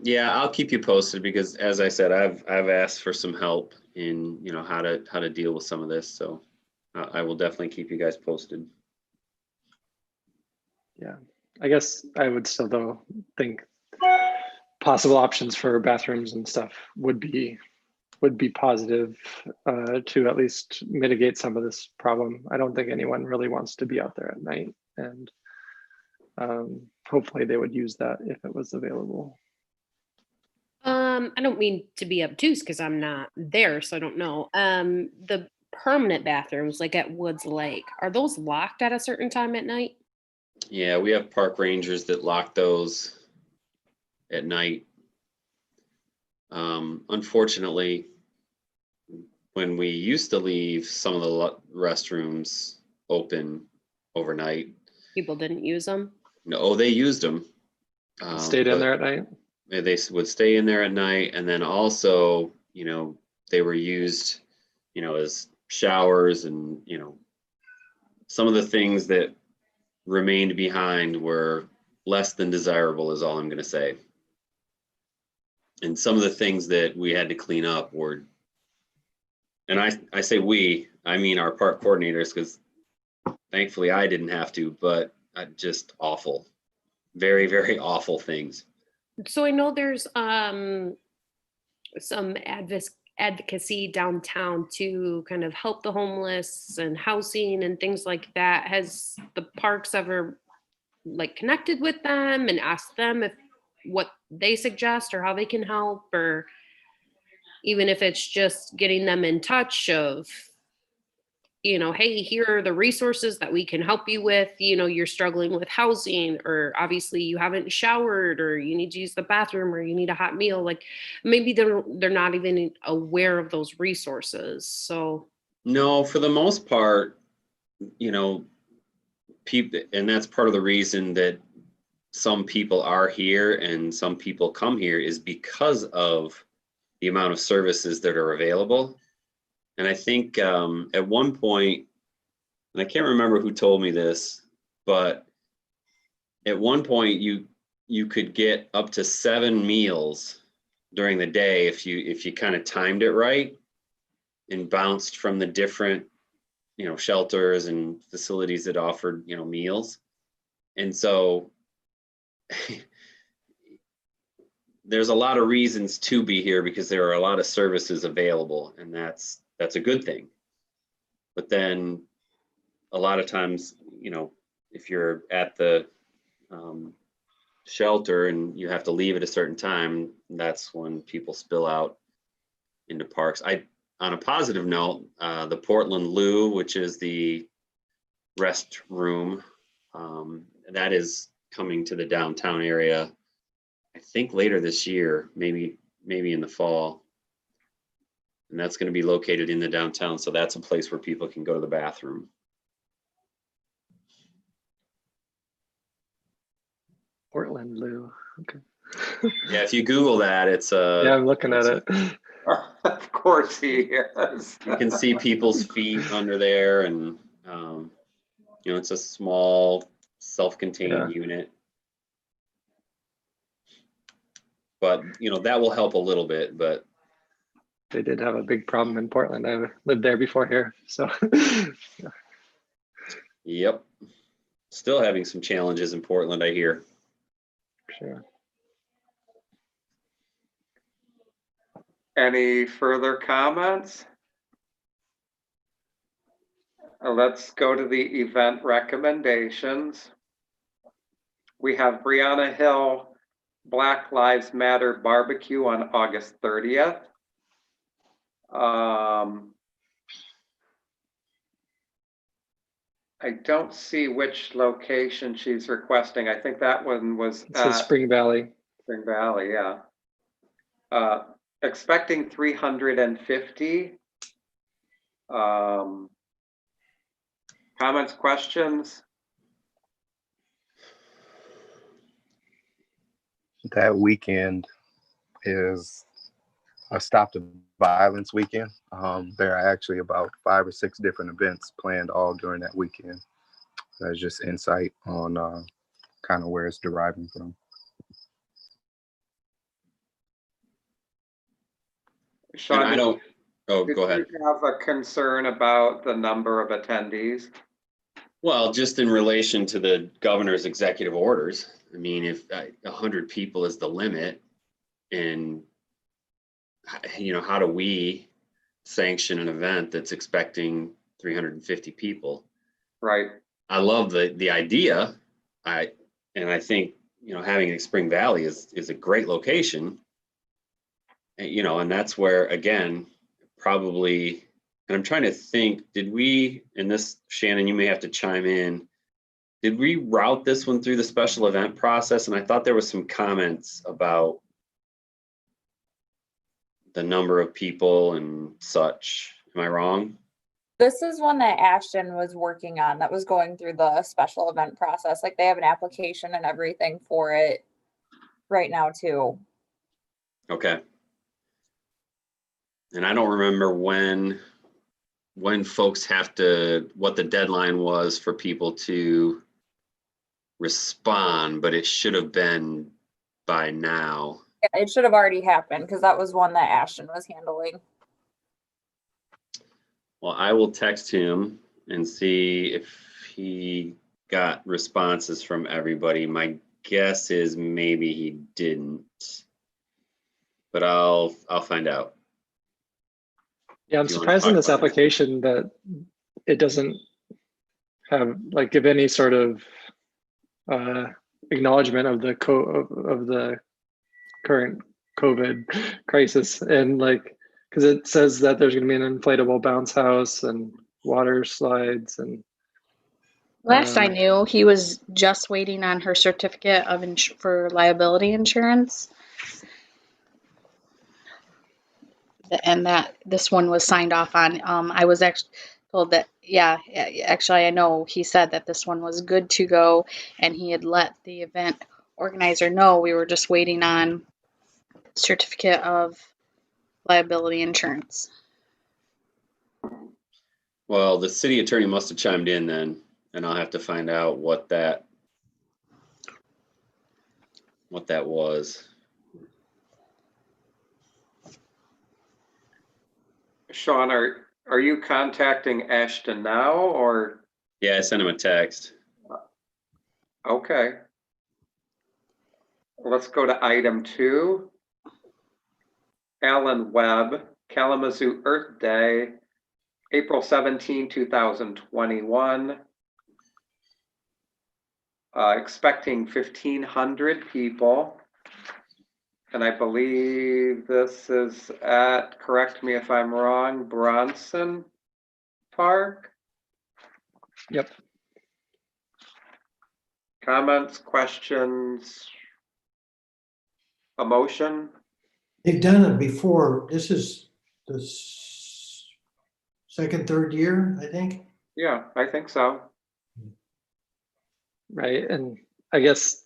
Yeah, I'll keep you posted because, as I said, I've asked for some help in how to deal with some of this. So I will definitely keep you guys posted. yeah, I guess I would still though think possible options for bathrooms and stuff would be positive to at least mitigate some of this problem. I don't think anyone really wants to be out there at night, and hopefully they would use that if it was available. I don't mean to be obtuse because I'm not there, so I don't know. The permanent bathrooms, like at Woods Lake, are those locked at a certain time at night? Yeah, we have park rangers that lock those at night. Unfortunately, when we used to leave some of the restrooms open overnight, People didn't use them. no, they used them. Stayed in there at night? They would stay in there at night, and then also, they were used, as showers, and some of the things that remained behind were less than desirable, is all I'm going to say. And some of the things that we had to clean up were, and I say we, I mean our park coordinators, because thankfully I didn't have to, but just awful, very, very awful things. So I know there's some advocacy downtown to kind of help the homeless and housing and things like that. Has the parks ever connected with them and asked them if what they suggest or how they can help, or even if it's just getting them in touch of, hey, here are the resources that we can help you with. You're struggling with housing, or obviously you haven't showered, or you need to use the bathroom, or you need a hot meal. Maybe they're not even aware of those resources. So no, for the most part, people, and that's part of the reason that some people are here and some people come here, is because of the amount of services that are available. And I think at one point, and I can't remember who told me this, but at one point you could get up to 7 meals during the day if you kind of timed it right and bounced from the different shelters and facilities that offered meals. And so there's a lot of reasons to be here because there are a lot of services available, and that's a good thing. But then a lot of times, if you're at the shelter and you have to leave at a certain time, that's when people spill out into parks. On a positive note, the Portland Loo, which is the restroom, that is coming to the downtown area, I think later this year, maybe in the fall. And that's going to be located in the downtown. So that's a place where people can go to the bathroom. Portland Lou. Okay. Yeah, if you Google that, it's Yeah, I'm looking at it. Of course he is. you can see people's feet under there, and you know, it's a small self-contained unit. But you know, that will help a little bit. But They did have a big problem in Portland. I lived there before here, so. yep, still having some challenges in Portland, I hear. Sure. Any further comments? Let's go to the event recommendations. We have Brianna Hill Black Lives Matter barbecue on August 30th. I don't see which location she's requesting. I think that one was It says at Spring Valley. Spring Valley, yeah. Expecting 350. Comments, questions? That weekend is a Stop the Violence weekend. There are actually about 5 or 6 different events planned all during that weekend. That's just insight on kind of where it's deriving from. Sean, And I don't. Oh, go ahead. Did you have a concern about the number of attendees? Well, just in relation to the governor's executive orders. I mean, if 100 people is the limit, and you know, how do we sanction an event that's expecting 350 people? Right. I love the idea. I think, you know, having it Spring Valley is a great location. And, you know, and that's where, again, probably, and I'm trying to think, did we, and this, Shannon, you may have to chime in, did we route this one through the special event process? And I thought there was some comments about the number of people and such. Am I wrong? This is one that Ashton was working on, that was going through the special event process. Like, they have an application and everything for it right now too. Okay. And I don't remember when folks have to, what the deadline was for people to respond, but it should have been by now. Yeah, it should have already happened because that was one that Ashton was handling. Well, I will text him and see if he got responses from everybody. My guess is maybe he didn't, but I'll find out. Yeah, I'm If you wanna surprised in talk this about it. application that it doesn't have, like, give any sort of acknowledgement of the of the current COVID crisis, and like, because it says that there's going to be an inflatable bounce house and water slides, and Last I knew, he was just waiting on her certificate of for liability insurance. And that this one was signed off on. I was actually told that, yeah, actually, I know he said that this one was good to go, and he had let the event organizer know we were just waiting on certificate of liability insurance. Well, the city attorney must have chimed in then, and I'll have to find out what that was. Sean, are you contacting Ashton now or? Yeah, I sent him a text. Okay. Let's go to item 2. Alan Webb, Kalamazoo Earth Day, April 17, 2021. Expecting 1,500 people. And I believe this is at, correct me if I'm wrong, Bronson Park? yep. Comments, questions, a motion? They've done it before. This is second, third year, I think. Yeah, I think so. Right. And I guess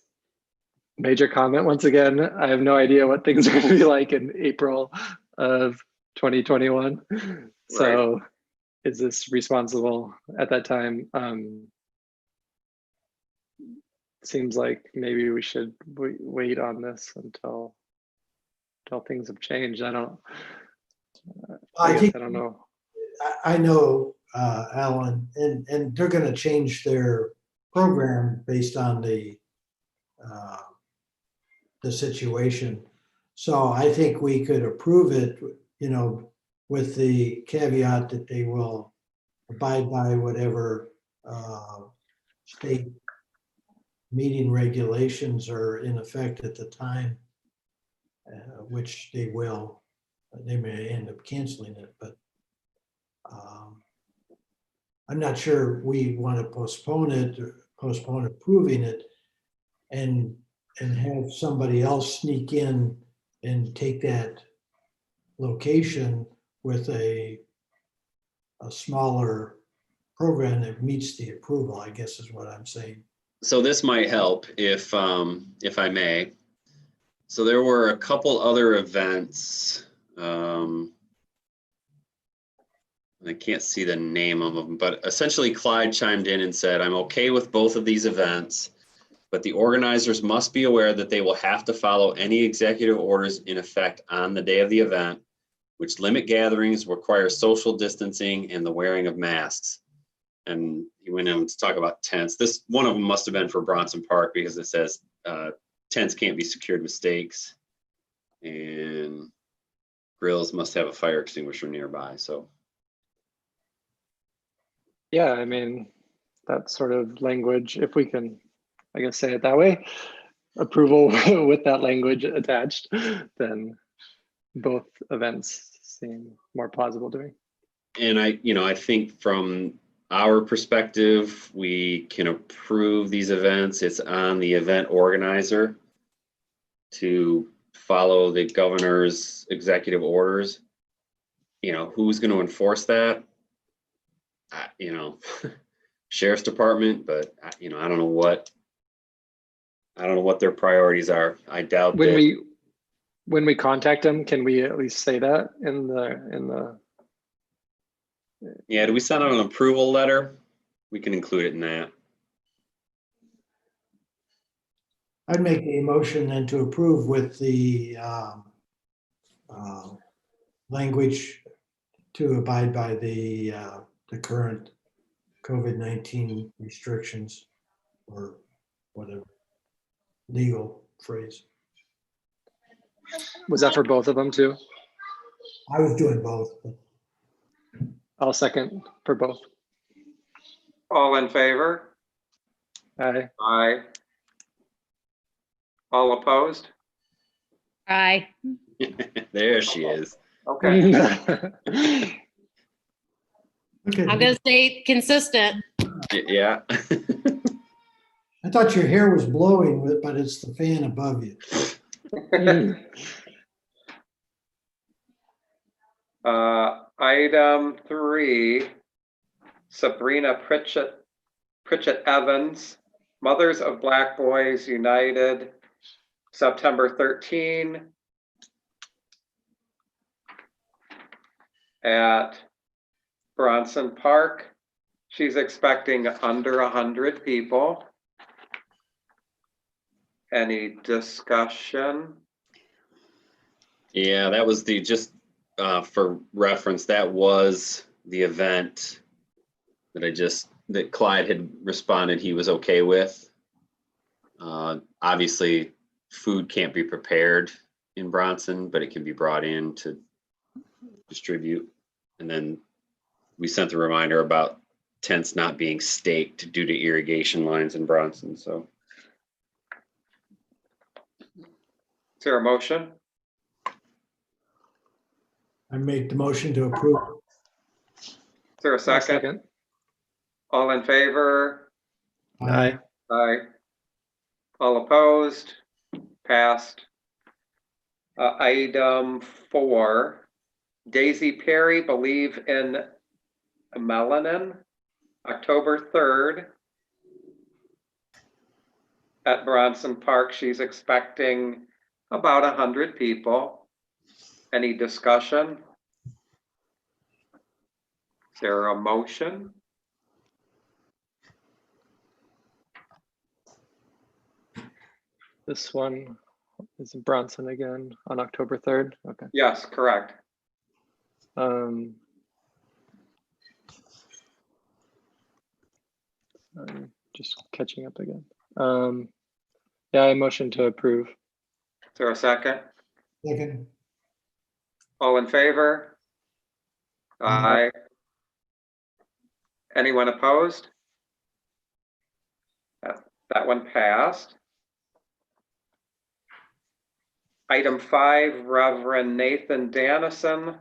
major comment once again, I have no idea what things are going to be like in April of 2021. So is this responsible at that time? Seems like maybe we should wait on this until things have changed. I guess I don't know. I know, Alan, and they're gonna change their program based on the situation. So I think we could approve it, with the caveat that they will abide by whatever state meeting regulations are in effect at the time, which they will. They may end up canceling it, but I'm not sure we want to postpone it or postpone approving it and have somebody else sneak in and take that location with a smaller program that meets the approval, I guess is what I'm saying. So this might help if I may. So there were a couple other events. I can't see the name of them, but essentially Clyde chimed in and said, I'm okay with both of these events, but the organizers must be aware that they will have to follow any executive orders in effect on the day of the event, which limit gatherings, require social distancing, and the wearing of masks. And he went on to talk about tents. This one of them must have been for Bronson Park because it says tents can't be secured with stakes, and grills must have a fire extinguisher nearby. So Yeah, I mean, that sort of language, if we can, I guess, say it that way, approval with that language attached, then both events seem more plausible to me. and I think from our perspective, we can approve these events. It's on the event organizer to follow the governor's executive orders. Who's going to enforce that? Sheriff's Department, but I don't know what their priorities are. I doubt when we contact them, can we at least say that in the Yeah, do we send out an approval letter? We can include it in that. I'd make a motion then to approve with the language to abide by the current COVID-19 restrictions or whatever legal phrase. was that for both of them too? I was doing both. But I'll second for both. All in favor? Aye. Aye. All opposed? Aye. There she is. Okay. okay, I'm gonna stay consistent. Yeah. I thought your hair was blowing, but it's the fan above you. Item 3, Sabrina Pritchett Evans, Mothers of Black Boys United, September 13 at Bronson Park. She's expecting under 100 people. Any discussion? Yeah, that was just for reference, that was the event that Clyde had responded he was okay with. Obviously, food can't be prepared in Bronson, but it can be brought in to distribute. And then we sent a reminder about tents not being staked due to irrigation lines in Bronson. So, Is there a motion? I make the motion to approve. Is there a second? All in favor? Aye. Aye. All opposed? Passed. Item 4, Daisy Perry, Believe in Melanin, October 3rd at Bronson Park. She's expecting about 100 people. Any discussion? Is there a motion? This one is in Bronson again on October 3rd. Okay. Yes, correct. I'm just catching up again. Yeah, I motion to approve. Is there a second? Second. All in favor? Aye. Anyone opposed? That one passed. Item 5, Reverend Nathan Dannison,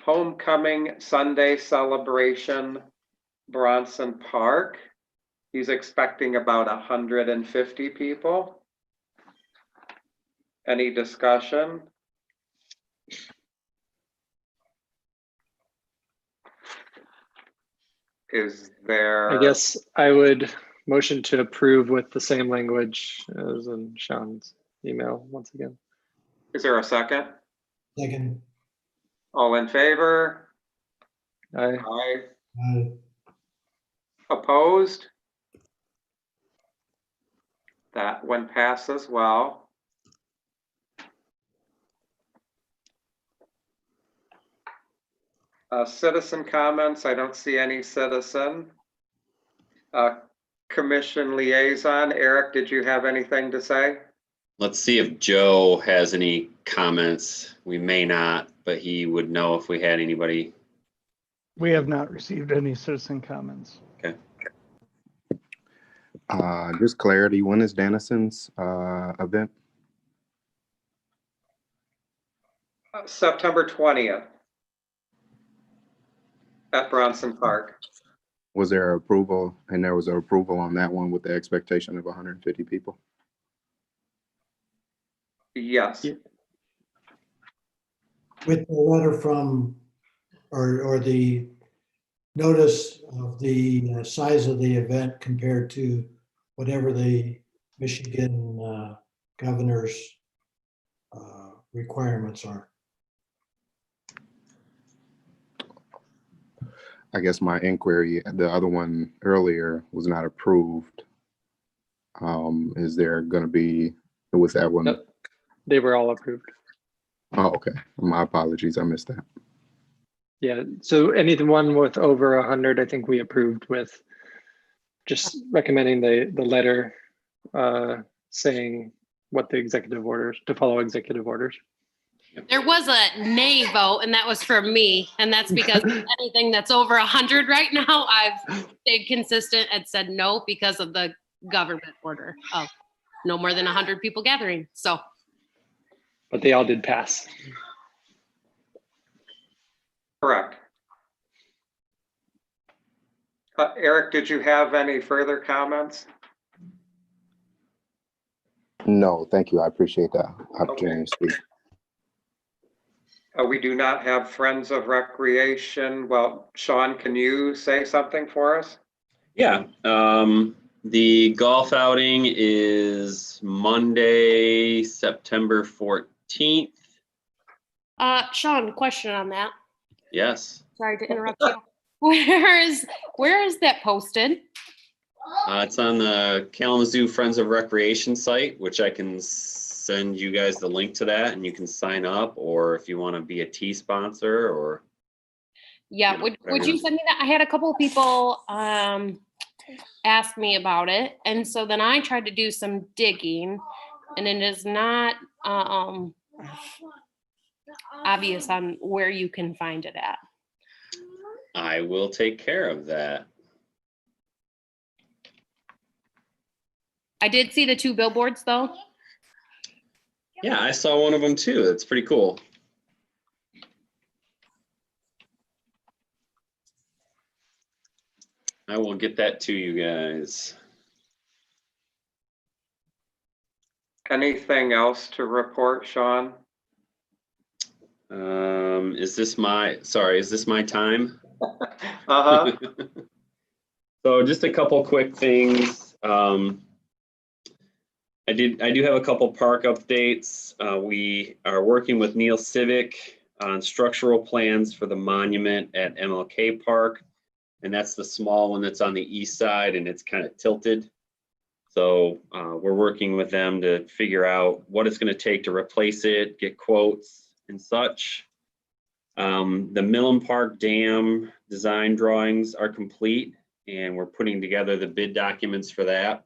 Homecoming Sunday Celebration, Bronson Park. He's expecting about 150 people. Any discussion? Is there? I guess I would motion to approve with the same language as in Sean's email once again. Is there a second? Second. All in favor? Aye. Aye. Opposed? That one passes well. Citizen comments, I don't see any citizen. Commission liaison, Eric, did you have anything to say? Let's see if Joe has any comments. We may not, but he would know if we had anybody. We have not received any citizen comments. Okay. Just clarity, when is Dannison's event? September 20th at Bronson Park. Was there approval, and there was an approval on that one with the expectation of 150 people? Yes. Yeah. With the letter from, or the notice of the size of the event compared to whatever the Michigan governor's requirements are. I guess my inquiry, the other one earlier was not approved. Is there going to be, was that one? Nope. They were all approved. Oh, okay. My apologies. I missed that. Yeah, so anyone with over 100, I think we approved with just recommending the letter saying what the executive orders, to follow executive orders. There was a nay vote, and that was from me. And that's because anything that's over 100 right now, I've stayed consistent and said no because of the government order of no more than 100 people gathering. So, But they all did pass. Correct. Eric, did you have any further comments? No, thank you. I appreciate that opportunity to speak. We do not have Friends of Recreation. Well, Sean, can you say something for us? Yeah. The golf outing is Monday, September 14th. Sean, question on that. Yes. Sorry to interrupt you. Where is that posted? It's on the Kalamazoo Friends of Recreation site, which I can send you guys the link to that, and you can sign up, or if you want to be a tea sponsor, or Yeah, would you send me that? I had a couple of people ask me about it, and so then I tried to do some digging, and it is not obvious on where you can find it at. I will take care of that. I did see the 2 billboards though. Yeah, I saw one of them too. That's pretty cool. I will get that to you guys. Anything else to report, Sean? Is this my time? Uh-huh. So just a couple quick things. I do have a couple park updates. We are working with Neil Civic on structural plans for the monument at MLK Park. And that's the small one that's on the east side and it's kind of tilted. So we're working with them to figure out what it's going to take to replace it, get quotes and such. The Millen Park Dam design drawings are complete and we're putting together the bid documents for that.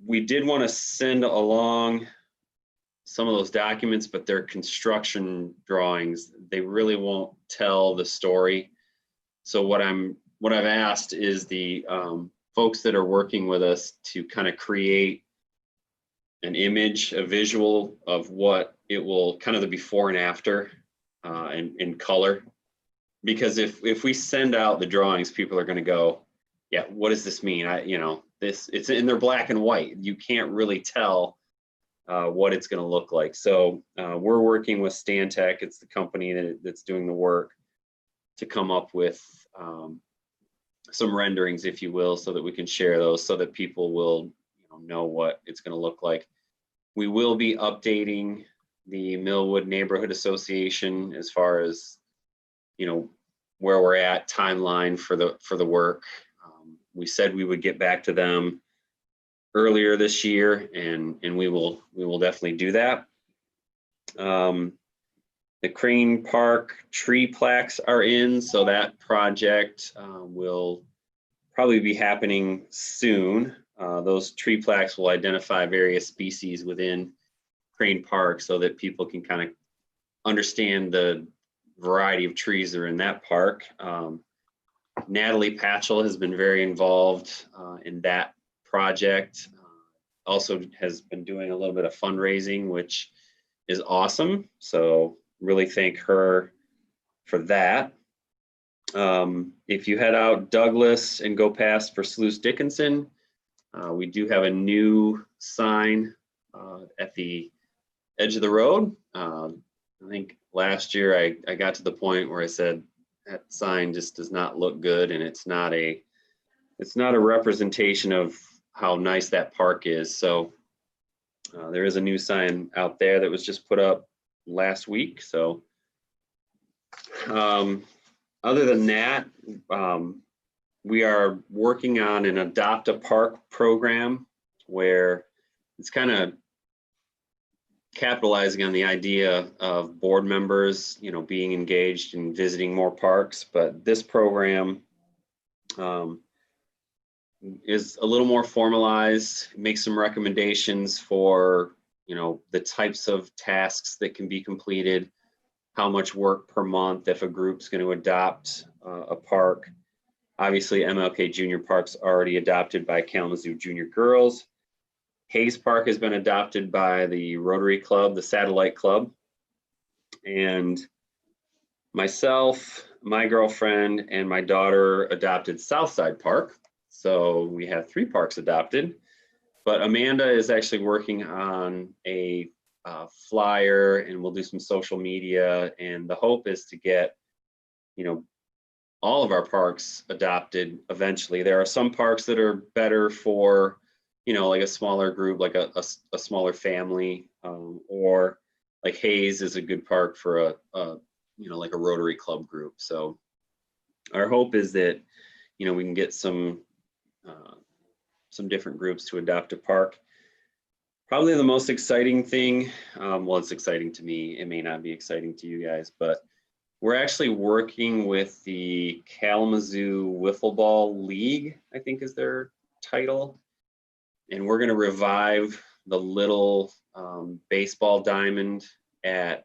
We did want to send along some of those documents, but they're construction drawings. They really won't tell the story. So what I've asked is the folks that are working with us to kind of create an image, a visual of what it will, kind of the before and after in color. Because if we send out the drawings, people are going to go, yeah, what does this mean? It's in their black and white. You can't really tell what it's going to look like. So we're working with Stantec. It's the company that's doing the work to come up with some renderings, if you will, so that we can share those so that people will know what it's going to look like. We will be updating the Millwood Neighborhood Association as far as where we're at, timeline for the work. We said we would get back to them earlier this year, and we will definitely do that. The Crane Park tree plaques are in, so that project will probably be happening soon. Those tree plaques will identify various species within Crane Park so that people can kind of understand the variety of trees that are in that park. Natalie Patchell has been very involved in that project. Also has been doing a little bit of fundraising, which is awesome. So really thank her for that. If you head out Douglas and go past for Sluice Dickinson, we do have a new sign at the edge of the road. I think last year I got to the point where I said that sign just does not look good, and it's not a representation of how nice that park is. So there is a new sign out there that was just put up last week. So other than that, we are working on an Adopt a Park program where it's kind of capitalizing on the idea of board members, being engaged in visiting more parks. But this program is a little more formalized, makes some recommendations for, the types of tasks that can be completed, how much work per month if a group's going to adopt a park. Obviously, MLK Junior Park's already adopted by Kalamazoo Junior Girls. Hayes Park has been adopted by the Rotary Club, the Satellite Club. And myself, my girlfriend, and my daughter adopted Southside Park. So we have 3 parks adopted. But Amanda is actually working on a flyer, and we'll do some social media. And the hope is to get, all of our parks adopted eventually. There are some parks that are better for, like a smaller group, like a smaller family, or like Hayes is a good park for like a Rotary Club group. So our hope is that, we can get some different groups to adopt a park. Probably the most exciting thing, well, it's exciting to me. It may not be exciting to you guys, but we're actually working with the Kalamazoo Wiffle Ball League, I think is their title. And we're going to revive the little baseball diamond at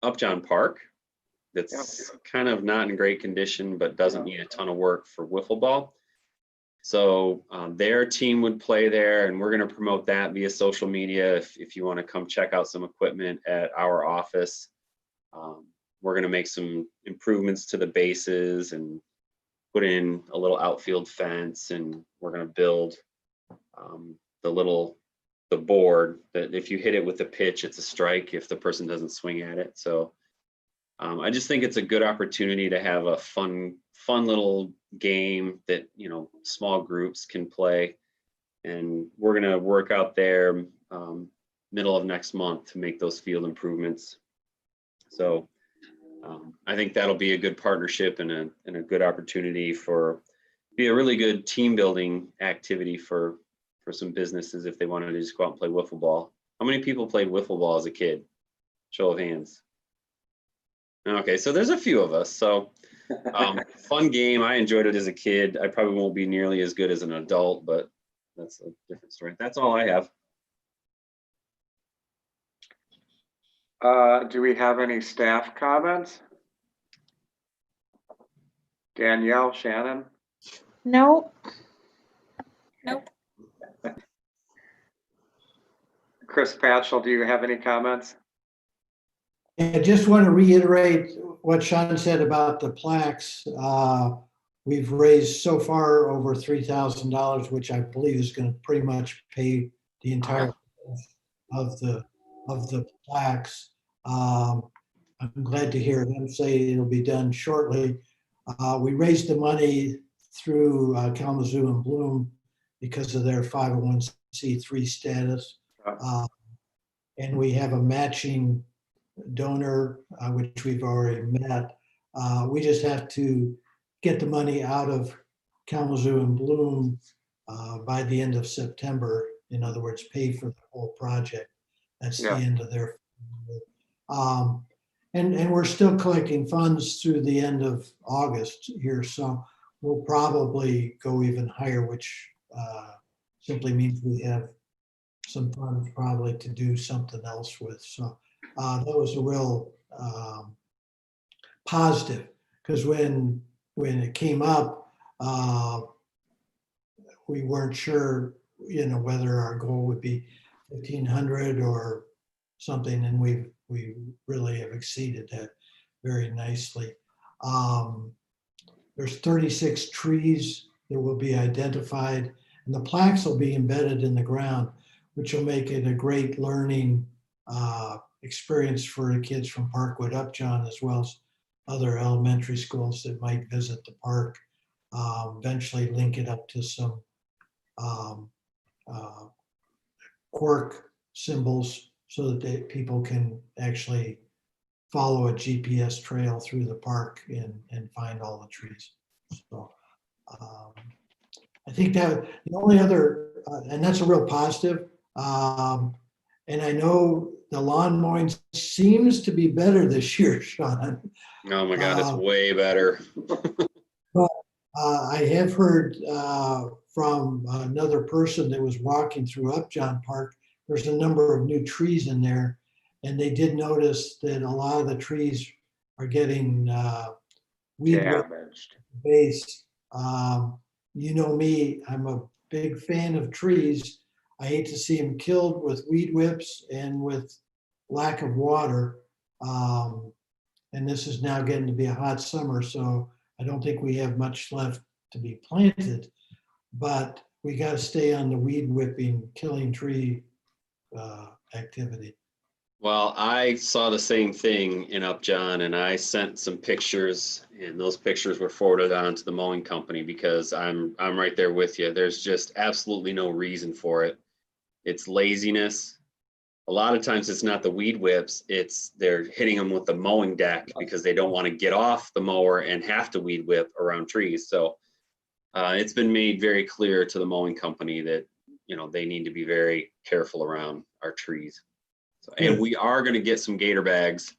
Upjohn Park. That's kind of not in great condition, but doesn't need a ton of work for wiffle ball. So their team would play there, and we're going to promote that via social media. If you want to come check out some equipment at our office, we're going to make some improvements to the bases and put in a little outfield fence, and we're going to build the the board that if you hit it with the pitch, it's a strike if the person doesn't swing at it. So I just think it's a good opportunity to have a fun little game that, you know, small groups can play. And we're going to work out there middle of next month to make those field improvements. So I think that'll be a good partnership and a good opportunity for be a really good team building activity for some businesses if they wanted to just go out and play wiffle ball. How many people played wiffle ball as a kid? Show of hands. Okay, so there's a few of us. So fun game. I enjoyed it as a kid. I probably won't be nearly as good as an adult, but that's a different story. That's all I have. Do we have any staff comments? Danielle, Shannon? No. Nope. Chris Patchell, do you have any comments? I just want to reiterate what Sean said about the plaques. We've raised so far over $3,000, which I believe is going to pretty much pay the entire of the plaques. I'm glad to hear them say it'll be done shortly. We raised the money through Kalamazoo and Bloom because of their 501c3 status. And we have a matching donor, which we've already met. We just have to get the money out of Kalamazoo and Bloom by the end of September. In other words, pay for the whole project. That's the end of their. And we're still collecting funds through the end of August here, so we'll probably go even higher, which simply means we have some funds probably to do something else with. So that was a real positive, because when it came up, we weren't sure, you know, whether our goal would be 1,500 or something, and we really have exceeded that very nicely. There's 36 trees that will be identified, and the plaques will be embedded in the ground, which will make it a great learning experience for the kids from Parkwood Upjohn, as well as other elementary schools that might visit the park. Eventually link it up to some quirk symbols so that people can actually follow a GPS trail through the park and find all the trees. So I think that the only other, and that's a real positive, and I know the lawn mowing seems to be better this year, Sean. Oh my God, it's way better. But I have heard from another person that was walking through Upjohn Park, there's a number of new trees in there, and they did notice that a lot of the trees are getting weed Damaged. base. You know me, I'm a big fan of trees. I hate to see them killed with weed whips and with lack of water. And this is now getting to be a hot summer, so I don't think we have much left to be planted, but we got to stay on the weed whipping, killing tree activity. Well, I saw the same thing in Upjohn, and I sent some pictures, and those pictures were forwarded on to the mowing company because I'm right there with you. There's just absolutely no reason for it. It's laziness. A lot of times it's not the weed whips, it's they're hitting them with the mowing deck because they don't want to get off the mower and have to weed whip around trees. So it's been made very clear to the mowing company that, you know, they need to be very careful around our trees. So, and we are going to get some gator bags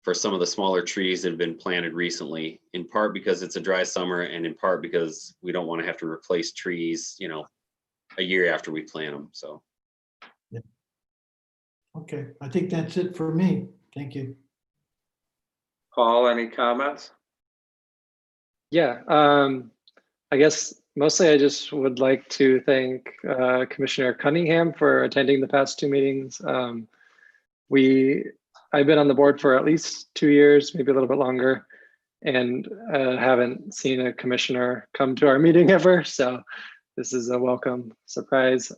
for some of the smaller trees that have been planted recently, in part because it's a dry summer and in part because we don't want to have to replace trees, you know, a year after we plant them. So. Yeah. Okay, I think that's it for me. Thank you. Paul, any comments? Yeah, I guess mostly I just would like to thank Commissioner Cunningham for attending the past two meetings. I've been on the board for at least 2 years, maybe a little bit longer, and haven't seen a commissioner come to our meeting ever. So this is a welcome surprise.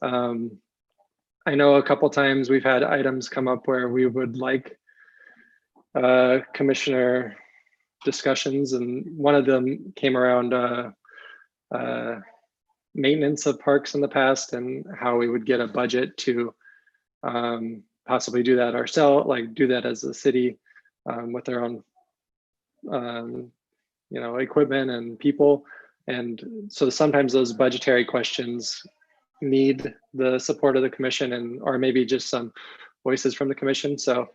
I know a couple times we've had items come up where we would like commissioner discussions, and one of them came around maintenance of parks in the past and how we would get a budget to possibly do that ourselves, like do that as a city with their own equipment and people. And so sometimes those budgetary questions need the support of the commission, and or maybe just some voices from the commission. So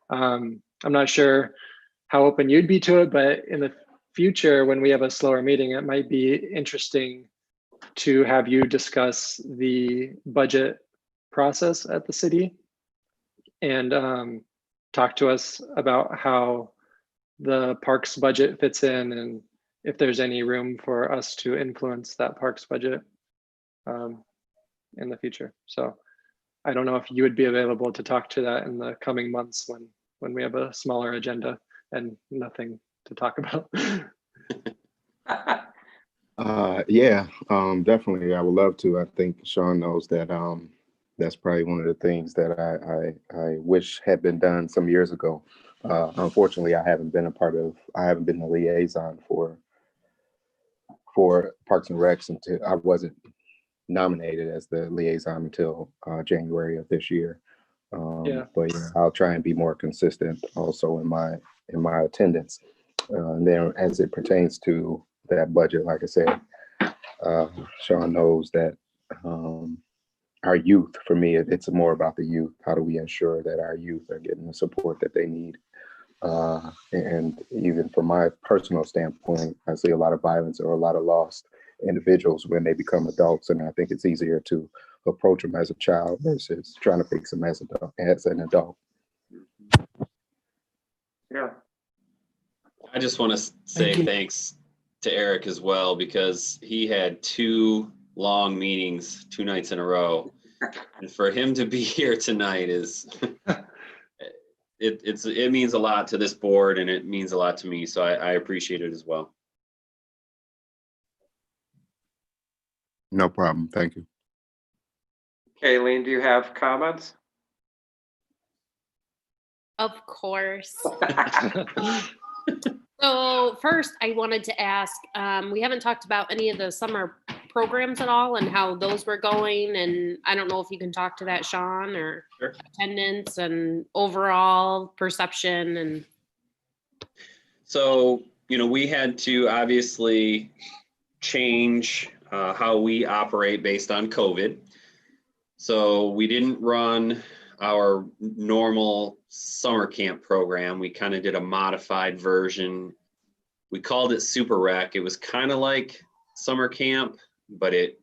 I'm not sure how open you'd be to it, but in the future, when we have a slower meeting, it might be interesting to have you discuss the budget process at the city and talk to us about how the parks budget fits in and if there's any room for us to influence that parks budget in the future. So I don't know if you would be available to talk to that in the coming months when we have a smaller agenda and nothing to talk about. Yeah, definitely. I would love to. I think Sean knows that that's probably one of the things that I wish had been done some years ago. Unfortunately, I haven't been the liaison for Parks and Recs until I wasn't nominated as the liaison until January of this year. Yeah. But yeah, I'll try and be more consistent also in my attendance. And then as it pertains to that budget, like I said, Sean knows that our youth, for me, it's more about the youth. How do we ensure that our youth are getting the support that they need? And even from my personal standpoint, I see a lot of violence or a lot of lost individuals when they become adults. And I think it's easier to approach them as a child versus trying to fix them as an adult. Yeah. I just want to say thanks to Eric as well, because he had 2 long meetings 2 nights in a row. And for him to be here tonight is, it means a lot to this board and it means a lot to me. So I appreciate it as well. No problem. Thank you. Kayleen, do you have comments? Of course. So first, I wanted to ask, we haven't talked about any of the summer programs at all and how those were going. And I don't know if you can talk to that, Sean, or Sure. Attendance and overall perception. And so, we had to obviously change how we operate based on COVID. So we didn't run our normal summer camp program. We kind of did a modified version. We called it Super Rec. It was kind of like summer camp, but it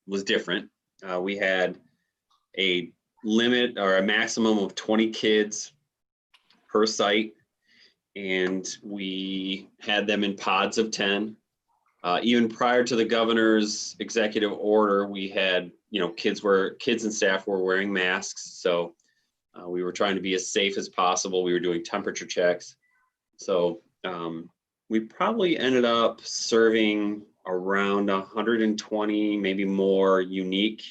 was different. We had a limit or a maximum of 20 kids per site, and we had them in pods of 10. Even prior to the governor's executive order, we had, kids and staff were wearing masks. So we were trying to be as safe as possible. We were doing temperature checks. So we probably ended up serving around 120, maybe more unique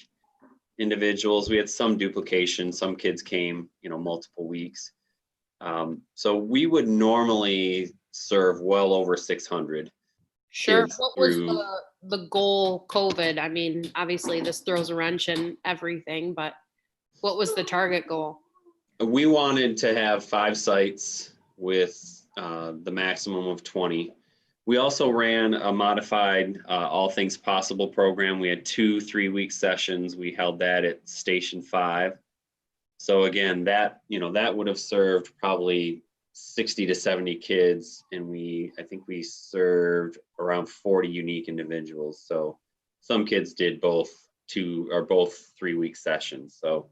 individuals. We had some duplication. Some kids came, multiple weeks. So we would normally serve well over 600. sure, Kids what was through- the goal COVID? I mean, obviously this throws a wrench in everything, but what was the target goal? We wanted to have 5 sites with the maximum of 20. We also ran a modified All Things Possible program. We had 2 3-week sessions. We held that at Station 5. So again, that would have served probably 60 to 70 kids, and I think we served around 40 unique individuals. So some kids did both 3-week sessions. So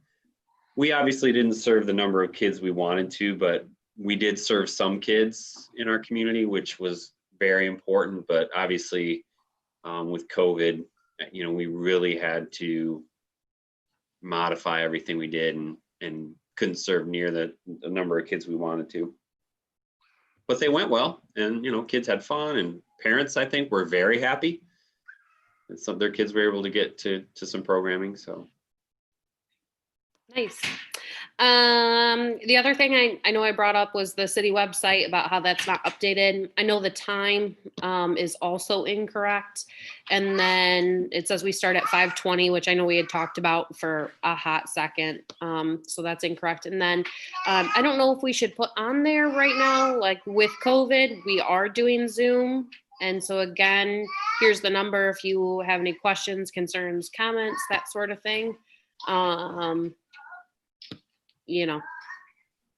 we obviously didn't serve the number of kids we wanted to, but we did serve some kids in our community, which was very important. But obviously with COVID, we really had to modify everything we did and couldn't serve near the number of kids we wanted to. But they went well, and kids had fun, and parents, I think, were very happy. And some of their kids were able to get to some programming. So Nice. The other thing I know I brought up was the city website about how that's not updated. I know the time is also incorrect. And then it says we start at 5:20, which I know we had talked about for a hot second. So that's incorrect. And then I don't know if we should put on there right now, like with COVID, we are doing Zoom. And so again, here's the number if you have any questions, concerns, comments, that sort of thing. You know,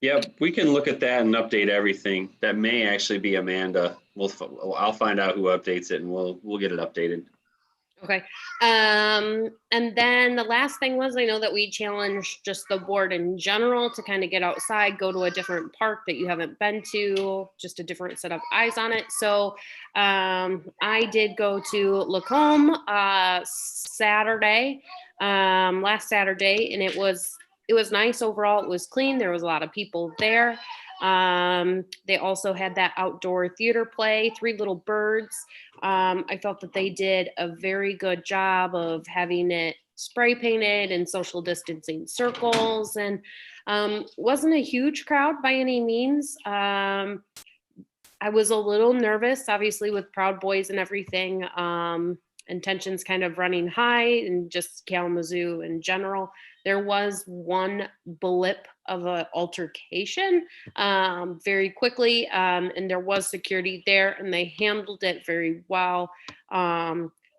Yeah, we can look at that and update everything. That may actually be Amanda. I'll find out who updates it and we'll get it updated. okay. And then the last thing was, I know that we challenged just the board in general to kind of get outside, go to a different park that you haven't been to, just a different set of eyes on it. So I did go to Lacombe Saturday, last Saturday, and it was nice overall. It was clean. There was a lot of people there. They also had that outdoor theater play, Three Little Birds. I felt that they did a very good job of having it spray painted and social distancing circles, and wasn't a huge crowd by any means. I was a little nervous, obviously, with Proud Boys and everything, and tensions kind of running high, and just Kalamazoo in general. There was one blip of an altercation very quickly, and there was security there, and they handled it very well.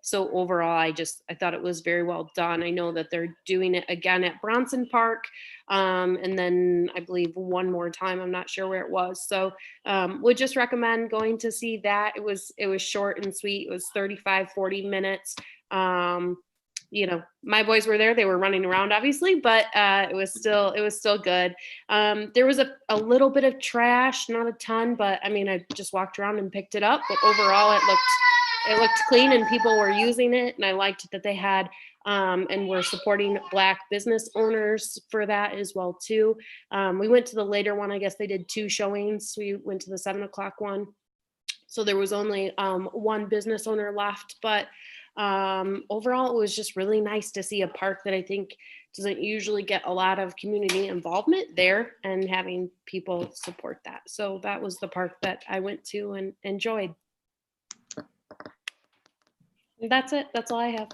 So overall, I thought it was very well done. I know that they're doing it again at Bronson Park, and then I believe one more time. I'm not sure where it was. So would just recommend going to see that. It was short and sweet. It was 35, 40 minutes. You know, my boys were there. They were running around, obviously, but it was still good. There was a little bit of trash, not a ton, but I mean, I just walked around and picked it up. But overall, it looked clean, and people were using it, and I liked that they had and we're supporting Black business owners for that as well too. We went to the later one. I guess they did 2 showings. We went to the 7 o'clock one, so there was only one business owner left, but overall, it was just really nice to see a park that I think doesn't usually get a lot of community involvement there, and having people support that. So that was the park that I went to and enjoyed. And that's it. That's all I have.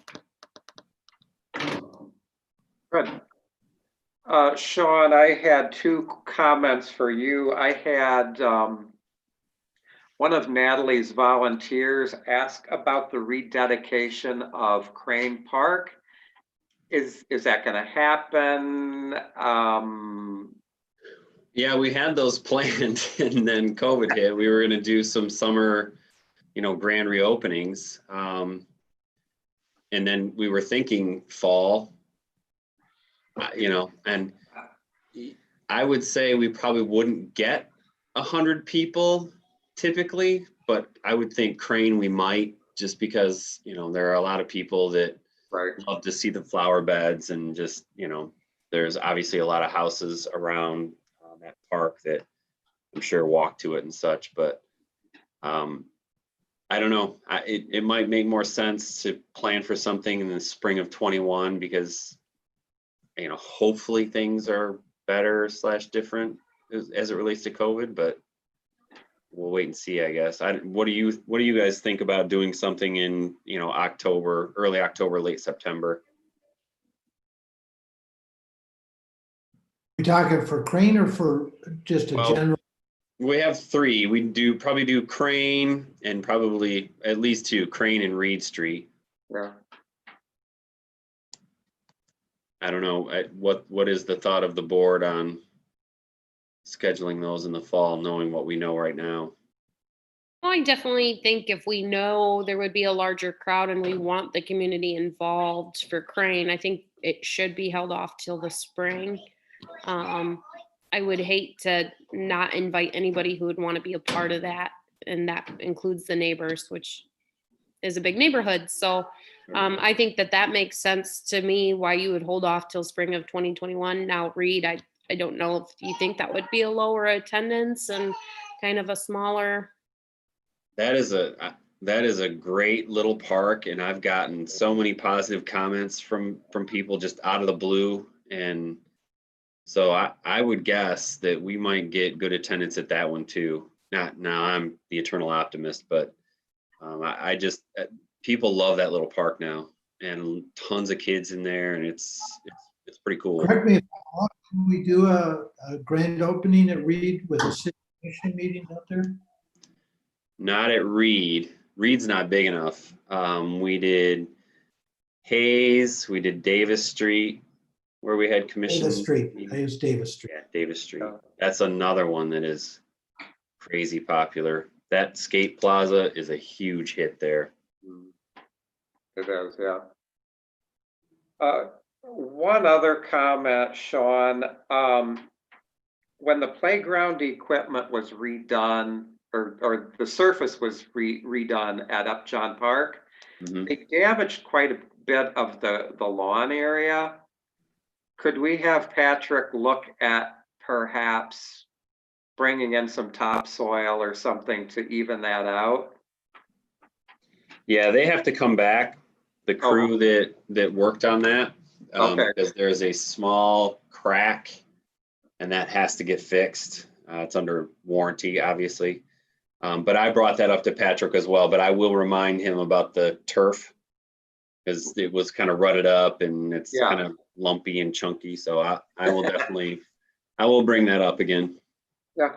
Good. Sean, I had 2 comments for you. I had one of Natalie's volunteers ask about the rededication of Crane Park. Is that going to happen? Yeah, we had those planned and then COVID hit. We were going to do some summer, grand reopenings. And then we were thinking fall, and I would say we probably wouldn't get 100 people typically, but I would think Crane we might, just because, there are a lot of people that love to see the flower beds, and just, there's obviously a lot of houses around that park that I'm sure walk to it and such, but I don't know. It might make more sense to plan for something in the spring of 21, because, hopefully things are better / different as it relates to COVID, but we'll wait and see, I guess. What do you guys think about doing something in, October, early October, late September? You talking for Crane or for just a general? We have 3. We probably do Crane, and probably at least 2, Crane and Reed Street. Yeah. I don't know. What is the thought of the board on scheduling those in the fall, knowing what we know right now? Well, I definitely think if we know there would be a larger crowd and we want the community involved for Crane, I think it should be held off till the spring. I would hate to not invite anybody who would want to be a part of that, and that includes the neighbors, which is a big neighborhood. So I think that makes sense to me, why you would hold off till spring of 2021. Now, Reed, I don't know if you think that would be a lower attendance and kind of a smaller. That is a great little park, and I've gotten so many positive comments from people just out of the blue, and So I would guess that we might get good attendance at that one too. Not now, I'm the eternal optimist, but I just people love that little park now, and tons of kids in there, and it's pretty cool. Correct me if I'm wrong, can we do a grand opening at Reed with a city commission meeting out there? Not at Reed. Reed's not big enough. We did Hayes, we did Davis Street, where we had commission. Davis Street, I use Davis Street. Yeah, Davis Street. That's another one that is crazy popular. That skate plaza is a huge hit there. It is, yeah. One other comment, Sean. When the playground equipment was redone, or the surface was redone at Upjohn Park, it damaged quite a bit of the lawn area. Could we have Patrick look at perhaps bringing in some topsoil or something to even that out? Yeah, they have to come back. The crew that worked on that, because there's a small crack, and that has to get fixed. It's under warranty, obviously. But I brought that up to Patrick as well. But I will remind him about the turf, because it was kind of rutted up and it's kind of lumpy and chunky. So I will definitely, I will bring that up again. Yeah.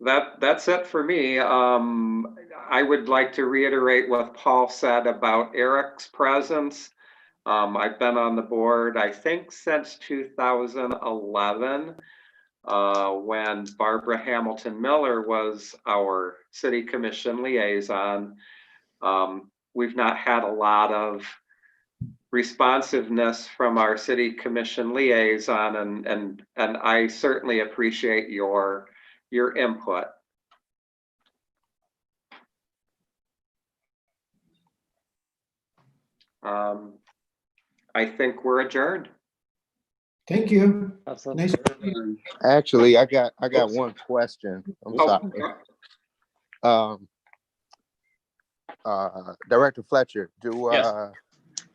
That's it for me. I would like to reiterate what Paul said about Eric's presence. I've been on the board, I think, since 2011, when Barbara Hamilton Miller was our city commission liaison. We've not had a lot of responsiveness from our city commission liaison, and I certainly appreciate your input. I think we're adjourned. Thank you. Absolutely. Nice to meet you. Actually, I got one question. I'm sorry. Director Fletcher, Yes.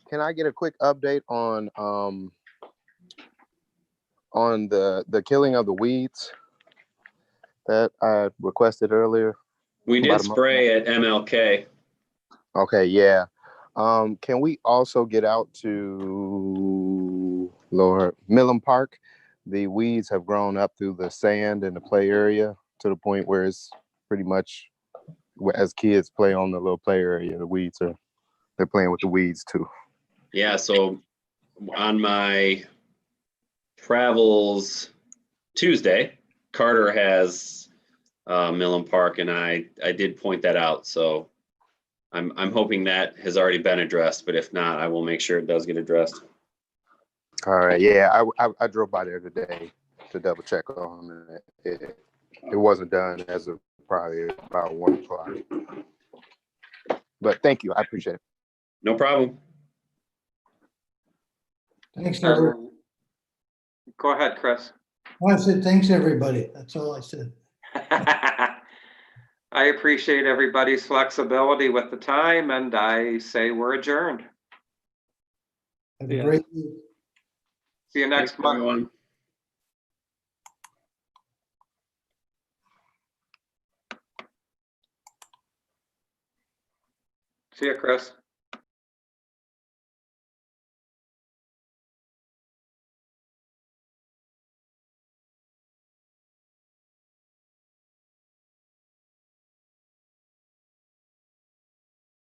Can I get a quick update on the killing of the weeds that I requested earlier? We did spray at MLK. Okay, yeah. Can we also get out to Millen Park? The weeds have grown up through the sand in the play area to the point where it's pretty much, as kids play on the little play area, they're playing with the weeds too. Yeah, so on my travels Tuesday, Carter has Millen Park, and I did point that out. So I'm hoping that has already been addressed, but if not, I will make sure it does get addressed. All right, yeah, I drove by there today to double check on it. It wasn't done as of probably about 1 o'clock. But thank you, I appreciate it. No problem. Thanks, everyone. Go ahead, Chris. I said, thanks, everybody. That's all I said. I appreciate everybody's flexibility with the time, and I say we're adjourned. Have a great week. See you next month. Everyone. See you, Chris.